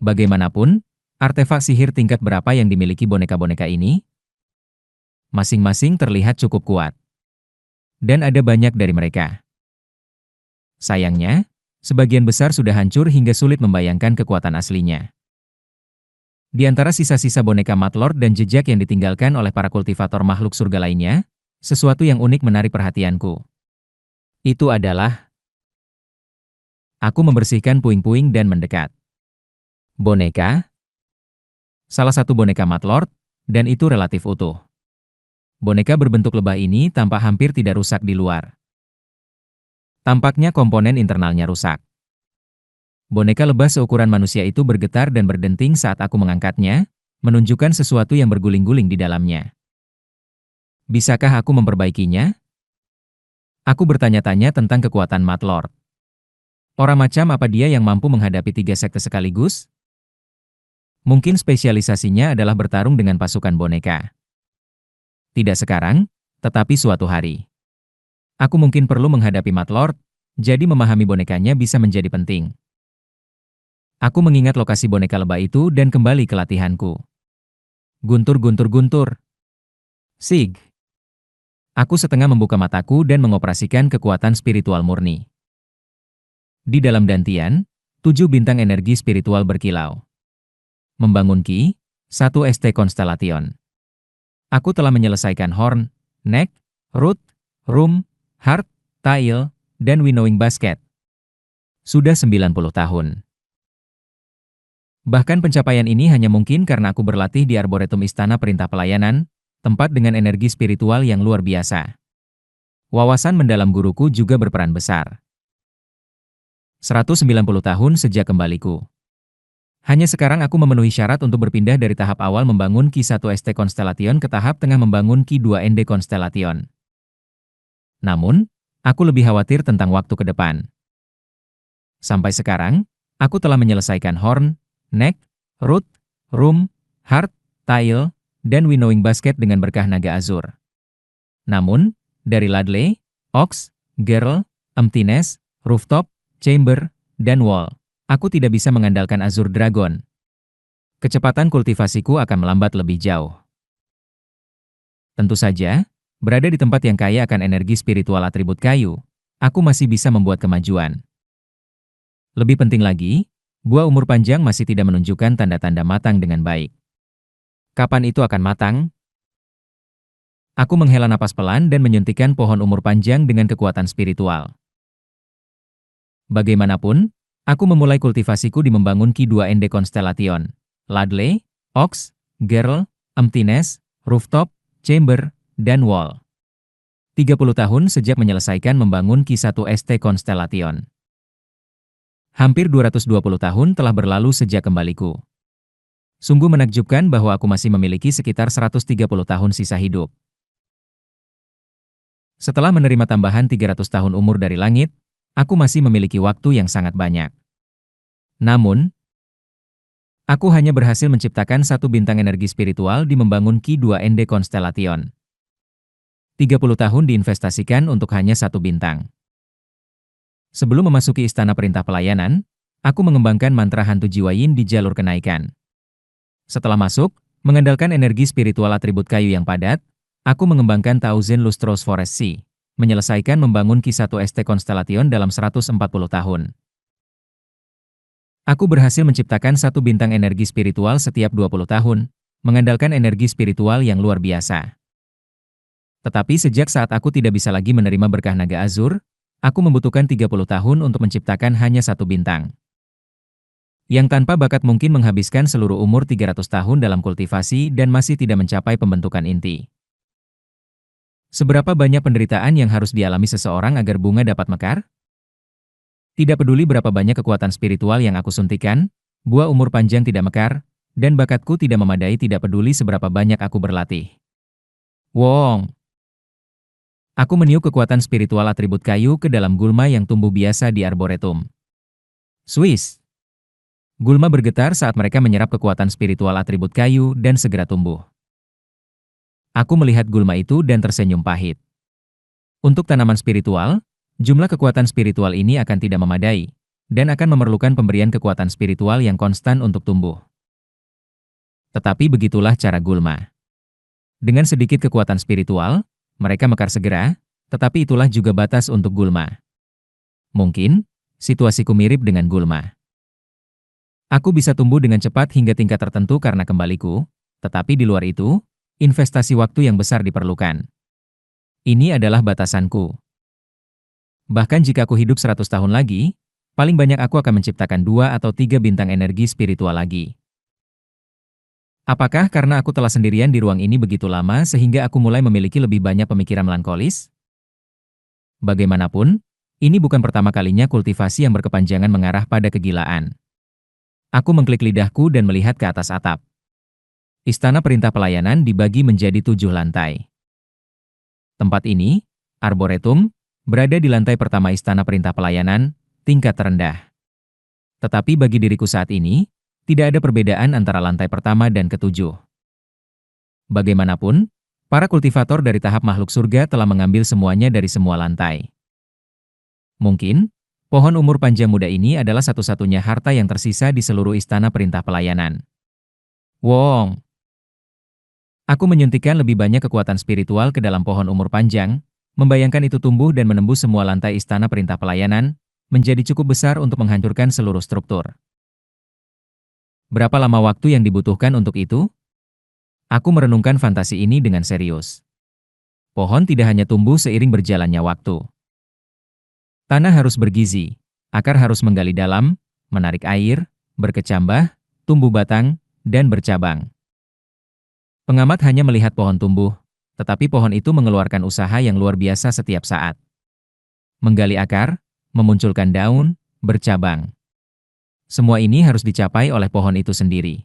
Bagaimanapun, artefak sihir tingkat berapa yang dimiliki boneka-boneka ini? Masing-masing terlihat cukup kuat. Dan ada banyak dari mereka. Sayangnya, sebagian besar sudah hancur hingga sulit membayangkan kekuatan aslinya. Di antara sisa-sisa boneka Matlord dan jejak yang ditinggalkan oleh para kultivator makhluk surga lainnya, sesuatu yang unik menarik perhatianku. Itu adalah, aku membersihkan puing-puing dan mendekat. Boneka, salah satu boneka Matlord, dan itu relatif utuh. Boneka berbentuk lebah ini tampak hampir tidak rusak di luar. Tampaknya komponen internalnya rusak. Boneka lebah seukuran manusia itu bergetar dan berdenting saat aku mengangkatnya, menunjukkan sesuatu yang berguling-guling di dalamnya. Bisakah aku memperbaikinya? Aku bertanya-tanya tentang kekuatan Matlord. Orang macam apa dia yang mampu menghadapi 3 sekte sekaligus? Mungkin spesialisasinya adalah bertarung dengan pasukan boneka. Tidak sekarang, tetapi suatu hari. Aku mungkin perlu menghadapi Matlord, jadi memahami bonekanya bisa menjadi penting. Aku mengingat lokasi boneka lebah itu dan kembali ke latihanku. Guntur, guntur, guntur. Sig. Aku setengah membuka mataku dan mengoperasikan kekuatan spiritual murni. Di dalam dantian, 7 bintang energi spiritual berkilau. Membangun Ki, 1 ST Constellation. Aku telah menyelesaikan Horn, Neck, Root, Room, Heart, Tail, dan Winnowing Basket. Sudah 90 tahun. Bahkan pencapaian ini hanya mungkin karena aku berlatih di Arboretum Istana Perintah Pelayanan, tempat dengan energi spiritual yang luar biasa. Wawasan mendalam guruku juga berperan besar. 190 tahun sejak kembaliku. Hanya sekarang aku memenuhi syarat untuk berpindah dari tahap awal membangun Ki 1 ST Constellation ke tahap tengah membangun Ki 2 ND Constellation. Namun, aku lebih khawatir tentang waktu ke depan. Sampai sekarang, aku telah menyelesaikan Horn, Neck, Root, Room, Heart, Tail, dan Winnowing Basket dengan berkah naga azur. Namun, dari Ladle, Ox, Girl, Emptiness, Rooftop, Chamber, dan Wall, aku tidak bisa mengandalkan Azur Dragon. Kecepatan kultivasiku akan melambat lebih jauh. Tentu saja, berada di tempat yang kaya akan energi spiritual atribut kayu, aku masih bisa membuat kemajuan. Lebih penting lagi, buah umur panjang masih tidak menunjukkan tanda-tanda matang dengan baik. Kapan itu akan matang? Aku menghela napas pelan dan menyuntikkan pohon umur panjang dengan kekuatan spiritual. Bagaimanapun, aku memulai kultivasiku di membangun Ki 2 ND Constellation, Ladle, Ox, Girl, Emptiness, Rooftop, Chamber, dan Wall. 30 tahun sejak menyelesaikan membangun Ki 1 ST Constellation. Hampir 220 tahun telah berlalu sejak kembaliku. Sungguh menakjubkan bahwa aku masih memiliki sekitar 130 tahun sisa hidup. Setelah menerima tambahan 300 tahun umur dari langit, aku masih memiliki waktu yang sangat banyak. Namun, aku hanya berhasil menciptakan 1 bintang energi spiritual di membangun Ki 2 ND Constellation. 30 tahun diinvestasikan untuk hanya 1 bintang. Sebelum memasuki Istana Perintah Pelayanan, aku mengembangkan mantra hantu jiwa yin di jalur kenaikan. Setelah masuk, mengandalkan energi spiritual atribut kayu yang padat, aku mengembangkan Thousand Lustrous Forest Sea, menyelesaikan membangun Ki 1 ST Constellation dalam 140 tahun. Aku berhasil menciptakan 1 bintang energi spiritual setiap 20 tahun, mengandalkan energi spiritual yang luar biasa. Tetapi sejak saat aku tidak bisa lagi menerima berkah naga azur, aku membutuhkan 30 tahun untuk menciptakan hanya 1 bintang. Yang tanpa bakat mungkin menghabiskan seluruh umur 300 tahun dalam kultivasi dan masih tidak mencapai pembentukan inti. Seberapa banyak penderitaan yang harus dialami seseorang agar bunga dapat mekar? Tidak peduli berapa banyak kekuatan spiritual yang aku suntikan, buah umur panjang tidak mekar, dan bakatku tidak memadai tidak peduli seberapa banyak aku berlatih. Wong! Aku meniup kekuatan spiritual atribut kayu ke dalam gulma yang tumbuh biasa di Arboretum. Swiss! Gulma bergetar saat mereka menyerap kekuatan spiritual atribut kayu dan segera tumbuh. Aku melihat gulma itu dan tersenyum pahit. Untuk tanaman spiritual, jumlah kekuatan spiritual ini akan tidak memadai, dan akan memerlukan pemberian kekuatan spiritual yang konstan untuk tumbuh. Tetapi begitulah cara gulma. Dengan sedikit kekuatan spiritual, mereka mekar segera, tetapi itulah juga batas untuk gulma. Mungkin, situasiku mirip dengan gulma. Aku bisa tumbuh dengan cepat hingga tingkat tertentu karena kembaliku, tetapi di luar itu, investasi waktu yang besar diperlukan. Ini adalah batasanku. Bahkan jika aku hidup 100 tahun lagi, paling banyak aku akan menciptakan 2 atau 3 bintang energi spiritual lagi. Apakah karena aku telah sendirian di ruang ini begitu lama sehingga aku mulai memiliki lebih banyak pemikiran melankolis? Bagaimanapun, ini bukan pertama kalinya kultivasi yang berkepanjangan mengarah pada kegilaan. Aku mengklik lidahku dan melihat ke atas atap. Istana Perintah Pelayanan dibagi menjadi 7 lantai. Tempat ini, Arboretum, berada di lantai pertama Istana Perintah Pelayanan, tingkat terendah. Tetapi bagi diriku saat ini, tidak ada perbedaan antara lantai pertama dan ketujuh. Bagaimanapun, para kultivator dari tahap makhluk surga telah mengambil semuanya dari semua lantai. Mungkin, pohon umur panjang muda ini adalah satu-satunya harta yang tersisa di seluruh Istana Perintah Pelayanan. Wong! Aku menyuntikkan lebih banyak kekuatan spiritual ke dalam pohon umur panjang, membayangkan itu tumbuh dan menembus semua lantai Istana Perintah Pelayanan, menjadi cukup besar untuk menghancurkan seluruh struktur. Berapa lama waktu yang dibutuhkan untuk itu? Aku merenungkan fantasi ini dengan serius. Pohon tidak hanya tumbuh seiring berjalannya waktu. Tanah harus bergizi, akar harus menggali dalam, menarik air, berkecambah, tumbuh batang, dan bercabang. Pengamat hanya melihat pohon tumbuh, tetapi pohon itu mengeluarkan usaha yang luar biasa setiap saat. Menggali akar, memunculkan daun, bercabang. Semua ini harus dicapai oleh pohon itu sendiri.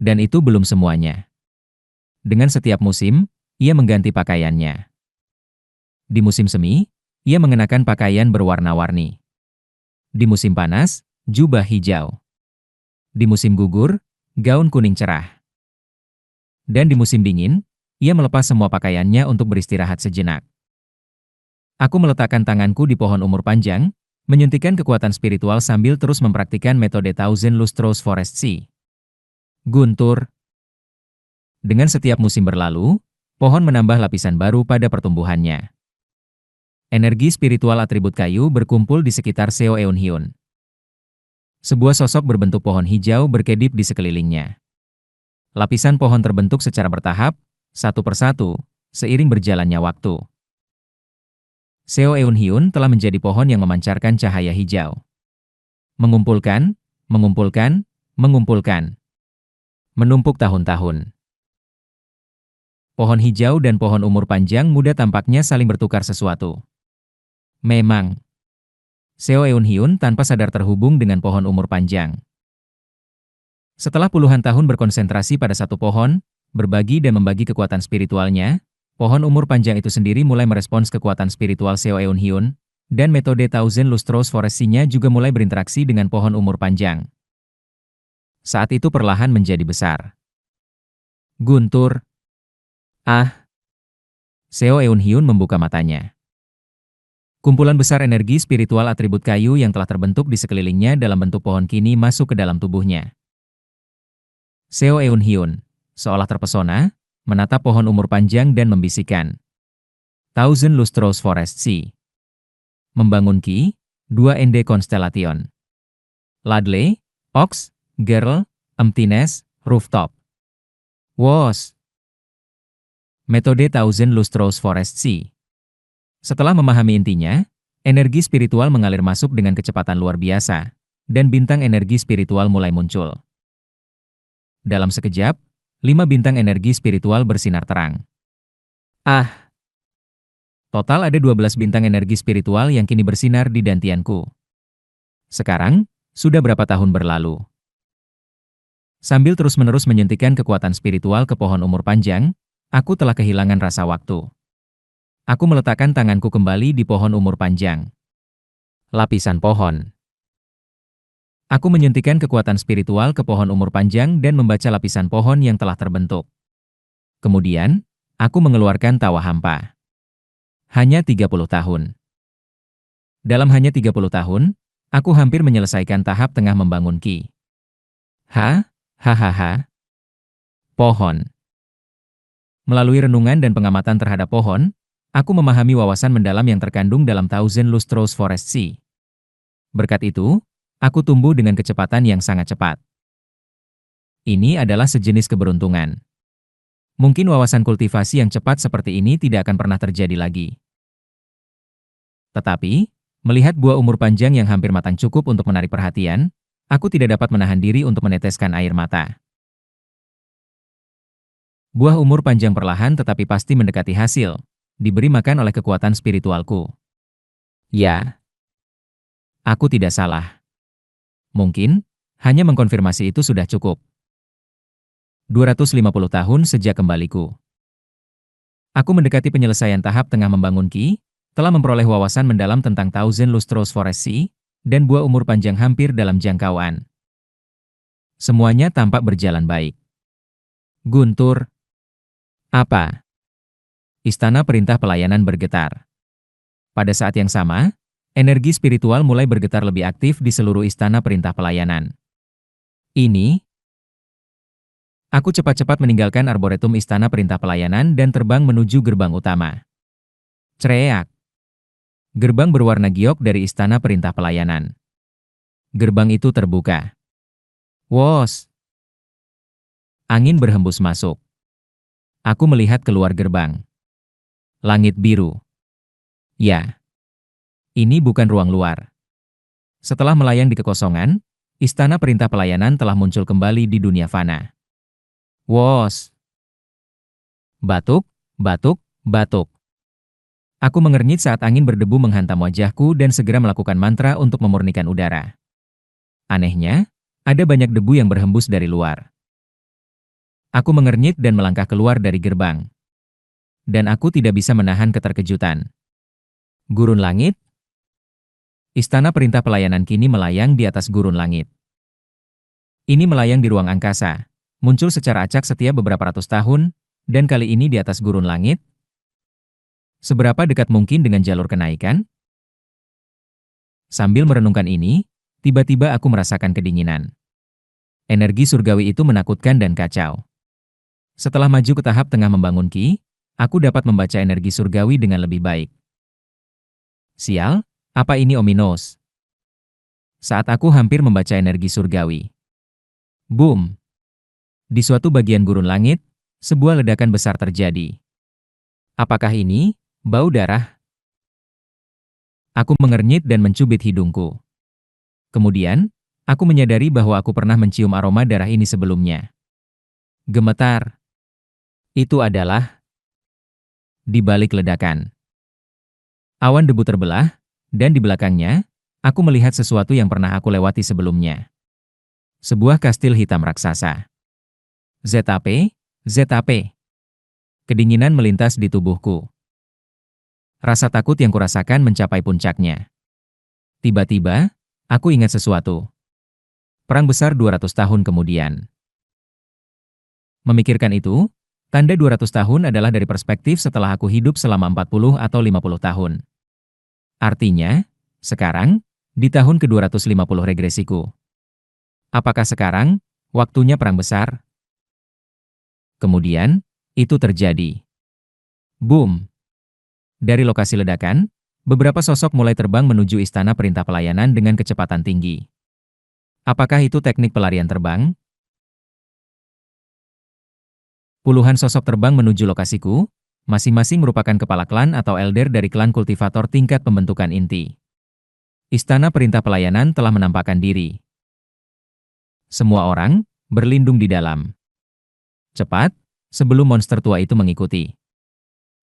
Dan itu belum semuanya. Dengan setiap musim, ia mengganti pakaiannya. Di musim semi, ia mengenakan pakaian berwarna-warni. Di musim panas, jubah hijau. Di musim gugur, gaun kuning cerah. Dan di musim dingin, ia melepas semua pakaiannya untuk beristirahat sejenak. Aku meletakkan tanganku di pohon umur panjang, menyuntikkan kekuatan spiritual sambil terus mempraktikkan metode Thousand Lustros Forest Sea. Guntur. Dengan setiap musim berlalu, pohon menambah lapisan baru pada pertumbuhannya. Energi spiritual atribut kayu berkumpul di sekitar Seo Eun Hyun. Sebuah sosok berbentuk pohon hijau berkedip di sekelilingnya. Lapisan pohon terbentuk secara bertahap, satu persatu, seiring berjalannya waktu. Seo Eun Hyun telah menjadi pohon yang memancarkan cahaya hijau. Mengumpulkan, mengumpulkan, mengumpulkan. Menumpuk tahun-tahun. Pohon hijau dan pohon umur panjang muda tampaknya saling bertukar sesuatu. Memang, Seo Eun Hyun tanpa sadar terhubung dengan pohon umur panjang. Setelah puluhan tahun berkonsentrasi pada satu pohon, berbagi dan membagi kekuatan spiritualnya, pohon umur panjang itu sendiri mulai merespons kekuatan spiritual Seo Eun Hyun, dan metode Thousand Lustros Forest Sea-nya juga mulai berinteraksi dengan pohon umur panjang. Saat itu perlahan menjadi besar. Guntur. Ah. Seo Eun Hyun membuka matanya. Kumpulan besar energi spiritual atribut kayu yang telah terbentuk di sekelilingnya dalam bentuk pohon kini masuk ke dalam tubuhnya. Seo Eun Hyun, seolah terpesona, menatap pohon umur panjang dan membisikkan. Thousand Lustros Forest Sea. Membangun Ki, 2ND Constellation. Ladle, Ox, Girl, Emptiness, Rooftop. WOS. Metode Thousand Lustros Forest Sea. Setelah memahami intinya, energi spiritual mengalir masuk dengan kecepatan luar biasa, dan bintang energi spiritual mulai muncul. Dalam sekejap, 5 bintang energi spiritual bersinar terang. Ah! Total ada 12 bintang energi spiritual yang kini bersinar di dantianku. Sekarang, sudah berapa tahun berlalu? Sambil terus-menerus menyuntikkan kekuatan spiritual ke pohon umur panjang, aku telah kehilangan rasa waktu. Aku meletakkan tanganku kembali di pohon umur panjang. Lapisan pohon. Aku menyuntikkan kekuatan spiritual ke pohon umur panjang dan membaca lapisan pohon yang telah terbentuk. Kemudian, aku mengeluarkan tawa hampa. Hanya 30 tahun. Dalam hanya 30 tahun, aku hampir menyelesaikan tahap tengah membangun Ki. Hahaha. Pohon. Melalui renungan dan pengamatan terhadap pohon, aku memahami wawasan mendalam yang terkandung dalam Thousand Lustros Forest Sea. Berkat itu, aku tumbuh dengan kecepatan yang sangat cepat. Ini adalah sejenis keberuntungan. Mungkin wawasan kultivasi yang cepat seperti ini tidak akan pernah terjadi lagi. Tetapi, melihat buah umur panjang yang hampir matang cukup untuk menarik perhatian, aku tidak dapat menahan diri untuk meneteskan air mata. Buah umur panjang perlahan tetapi pasti mendekati hasil, diberi makan oleh kekuatan spiritualku. Ya, aku tidak salah. Mungkin, hanya mengkonfirmasi itu sudah cukup. 250 tahun sejak kembaliku. Aku mendekati penyelesaian tahap tengah membangun Ki, telah memperoleh wawasan mendalam tentang Thousand Lustros Forest Sea, dan buah umur panjang hampir dalam jangkauan. Semuanya tampak berjalan baik. Guntur. Apa? Istana Perintah Pelayanan bergetar. Pada saat yang sama, energi spiritual mulai bergetar lebih aktif di seluruh Istana Perintah Pelayanan. Ini, aku cepat-cepat meninggalkan arboretum Istana Perintah Pelayanan dan terbang menuju gerbang utama. Cereak. Gerbang berwarna giok dari Istana Perintah Pelayanan. Gerbang itu terbuka. Wos. Angin berhembus masuk. Aku melihat keluar gerbang. Langit biru. Ya. Ini bukan ruang luar. Setelah melayang di kekosongan, Istana Perintah Pelayanan telah muncul kembali di dunia fana. Wos. Batuk, batuk, batuk. Aku mengernyit saat angin berdebu menghantam wajahku dan segera melakukan mantra untuk memurnikan udara. Anehnya, ada banyak debu yang berhembus dari luar. Aku mengernyit dan melangkah keluar dari gerbang. Dan aku tidak bisa menahan keterkejutan. Gurun langit? Istana Perintah Pelayanan kini melayang di atas gurun langit. Ini melayang di ruang angkasa, muncul secara acak setiap beberapa ratus tahun, dan kali ini di atas gurun langit. Seberapa dekat mungkin dengan jalur kenaikan? Sambil merenungkan ini, tiba-tiba aku merasakan kedinginan. Energi surgawi itu menakutkan dan kacau. Setelah maju ke tahap tengah membangun Ki, aku dapat membaca energi surgawi dengan lebih baik. Sial, apa ini ominous? Saat aku hampir membaca energi surgawi. Boom! Di suatu bagian gurun langit, sebuah ledakan besar terjadi. Apakah ini bau darah? Aku mengernyit dan mencubit hidungku. Kemudian, aku menyadari bahwa aku pernah mencium aroma darah ini sebelumnya. Gemetar. Itu adalah di balik ledakan. Awan debu terbelah, dan di belakangnya, aku melihat sesuatu yang pernah aku lewati sebelumnya. Sebuah kastil hitam raksasa. ZAP, ZAP. Kedinginan melintas di tubuhku. Rasa takut yang kurasakan mencapai puncaknya. Tiba-tiba, aku ingat sesuatu. Perang besar 200 tahun kemudian. Memikirkan itu, tanda 200 tahun adalah dari perspektif setelah aku hidup selama 40 atau 50 tahun. Artinya, sekarang, di tahun ke-250 regresiku. Apakah sekarang, waktunya perang besar? Kemudian, itu terjadi. Boom! Dari lokasi ledakan, beberapa sosok mulai terbang menuju Istana Perintah Pelayanan dengan kecepatan tinggi. Apakah itu teknik pelarian terbang? Puluhan sosok terbang menuju lokasiku, masing-masing merupakan kepala klan atau elder dari klan kultivator tingkat pembentukan inti. Istana Perintah Pelayanan telah menampakkan diri. Semua orang berlindung di dalam. Cepat, sebelum monster tua itu mengikuti.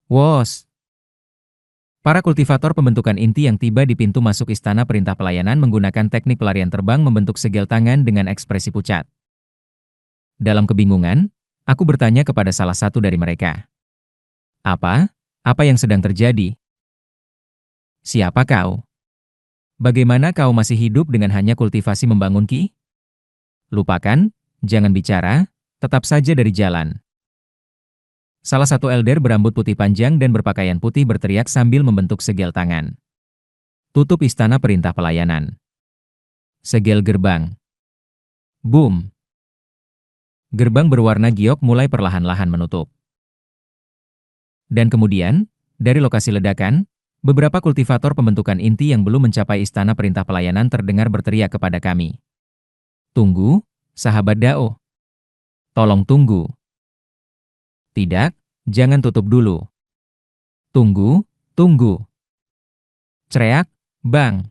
Wos! Para kultivator pembentukan inti yang tiba di pintu masuk Istana Perintah Pelayanan menggunakan teknik pelarian terbang membentuk segel tangan dengan ekspresi pucat. Dalam kebingungan, aku bertanya kepada salah satu dari mereka. Apa? Apa yang sedang terjadi? Siapa kau? Bagaimana kau masih hidup dengan hanya kultivasi membangun Ki? Lupakan, jangan bicara, tetap saja dari jalan. Salah satu elder berambut putih panjang dan berpakaian putih berteriak sambil membentuk segel tangan. Tutup Istana Perintah Pelayanan. Segel gerbang. Boom! Gerbang berwarna giok mulai perlahan-lahan menutup. Dan kemudian, dari lokasi ledakan, beberapa kultivator pembentukan inti yang belum mencapai Istana Perintah Pelayanan terdengar berteriak kepada kami. Tunggu, sahabat Dao. Tolong tunggu. Tidak, jangan tutup dulu. Tunggu, tunggu. Cereak, bang.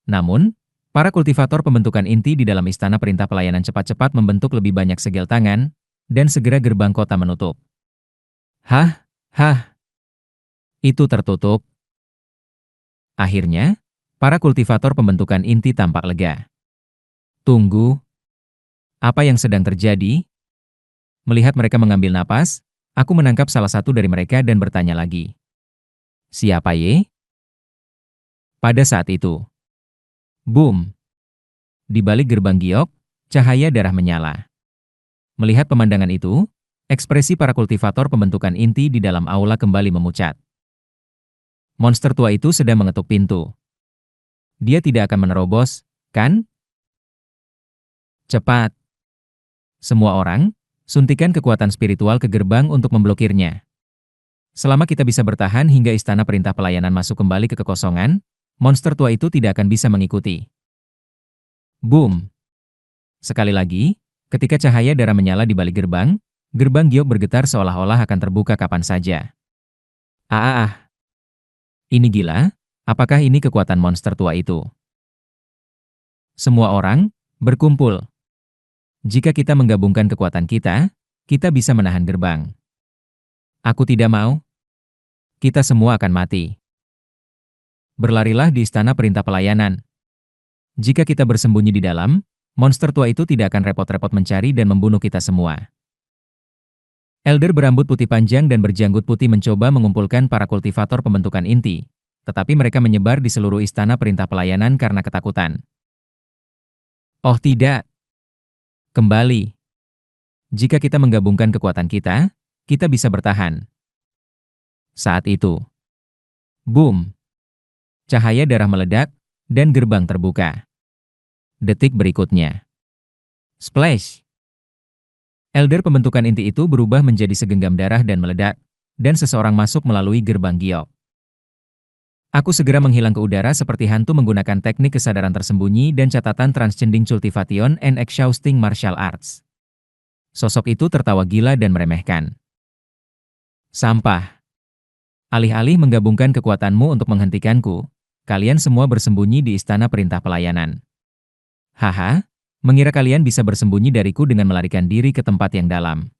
Namun, para kultivator pembentukan inti di dalam istana perintah pelayanan cepat-cepat membentuk lebih banyak segel tangan, dan segera gerbang kota menutup. Hah, hah, itu tertutup. Akhirnya, para kultivator pembentukan inti tampak lega. Tunggu, apa yang sedang terjadi? Melihat mereka mengambil napas, aku menangkap salah satu dari mereka dan bertanya lagi. Siapa ye? Pada saat itu, boom! Di balik gerbang giok, cahaya darah menyala. Melihat pemandangan itu, ekspresi para kultivator pembentukan inti di dalam aula kembali memucat. Monster tua itu sedang mengetuk pintu. Dia tidak akan menerobos, kan? Cepat! Semua orang, suntikan kekuatan spiritual ke gerbang untuk memblokirnya. Selama kita bisa bertahan hingga istana perintah pelayanan masuk kembali ke kekosongan, monster tua itu tidak akan bisa mengikuti. Boom! Sekali lagi, ketika cahaya darah menyala di balik gerbang, gerbang giok bergetar seolah-olah akan terbuka kapan saja. Ini gila, apakah ini kekuatan monster tua itu? Semua orang, berkumpul. Jika kita menggabungkan kekuatan kita, kita bisa menahan gerbang. Aku tidak mau. Kita semua akan mati. Berlarilah di istana perintah pelayanan. Jika kita bersembunyi di dalam, monster tua itu tidak akan repot-repot mencari dan membunuh kita semua. Elder berambut putih panjang dan berjanggut putih mencoba mengumpulkan para kultivator pembentukan inti, tetapi mereka menyebar di seluruh istana perintah pelayanan karena ketakutan. Oh tidak! Kembali. Jika kita menggabungkan kekuatan kita, kita bisa bertahan. Saat itu, boom! Cahaya darah meledak, dan gerbang terbuka. Detik berikutnya. Splash! Elder pembentukan inti itu berubah menjadi segenggam darah dan meledak, dan seseorang masuk melalui gerbang giok. Aku segera menghilang ke udara seperti hantu menggunakan teknik kesadaran tersembunyi dan catatan Transcending Cultivation and Exhausting Martial Arts. Sosok itu tertawa gila dan meremehkan. Sampah. Alih-alih menggabungkan kekuatanmu untuk menghentikanku, kalian semua bersembunyi di istana perintah pelayanan. Haha, mengira kalian bisa bersembunyi dariku dengan melarikan diri ke tempat yang dalam.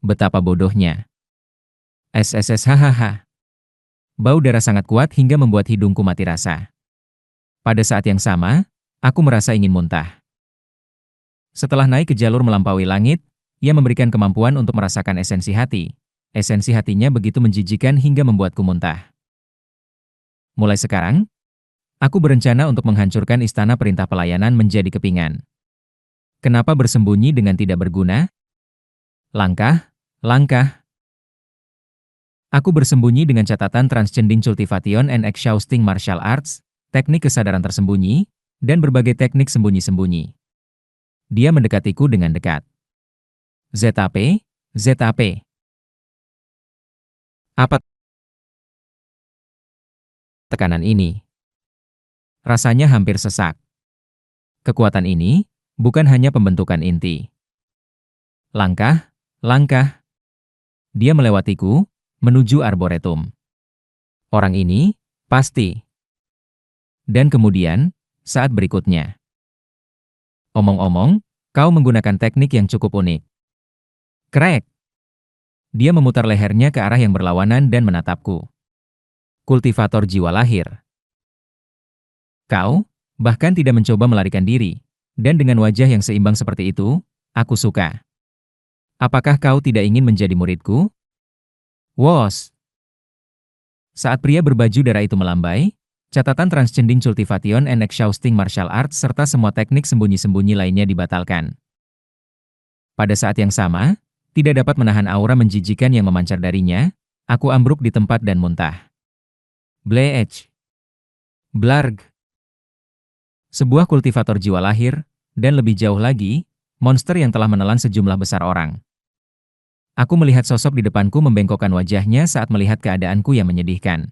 Betapa bodohnya. SSS hahaha. Bau darah sangat kuat hingga membuat hidungku mati rasa. Pada saat yang sama, aku merasa ingin muntah. Setelah naik ke jalur melampaui langit, ia memberikan kemampuan untuk merasakan esensi hati. Esensi hatinya begitu menjijikan hingga membuatku muntah. Mulai sekarang, aku berencana untuk menghancurkan istana perintah pelayanan menjadi kepingan. Kenapa bersembunyi dengan tidak berguna? Langkah, langkah. Aku bersembunyi dengan catatan Transcending Cultivation and Exhausting Martial Arts, teknik kesadaran tersembunyi, dan berbagai teknik sembunyi-sembunyi. Dia mendekatiku dengan dekat. ZAP, ZAP. Apa tekanan ini? Rasanya hampir sesak. Kekuatan ini bukan hanya pembentukan inti. Langkah, langkah. Dia melewatiku, menuju arboretum. Orang ini, pasti. Dan kemudian, saat berikutnya. Omong-omong, kau menggunakan teknik yang cukup unik. Krek! Dia memutar lehernya ke arah yang berlawanan dan menatapku. Kultivator jiwa lahir. Kau, bahkan tidak mencoba melarikan diri, dan dengan wajah yang seimbang seperti itu, aku suka. Apakah kau tidak ingin menjadi muridku? Wos! Saat pria berbaju darah itu melambai, catatan Transcending Cultivation and Exhausting Martial Arts serta semua teknik sembunyi-sembunyi lainnya dibatalkan. Pada saat yang sama, tidak dapat menahan aura menjijikan yang memancar darinya, aku ambruk di tempat dan muntah. Bleach! Blarg! Sebuah kultivator jiwa lahir, dan lebih jauh lagi, monster yang telah menelan sejumlah besar orang. Aku melihat sosok di depanku membengkokkan wajahnya saat melihat keadaanku yang menyedihkan.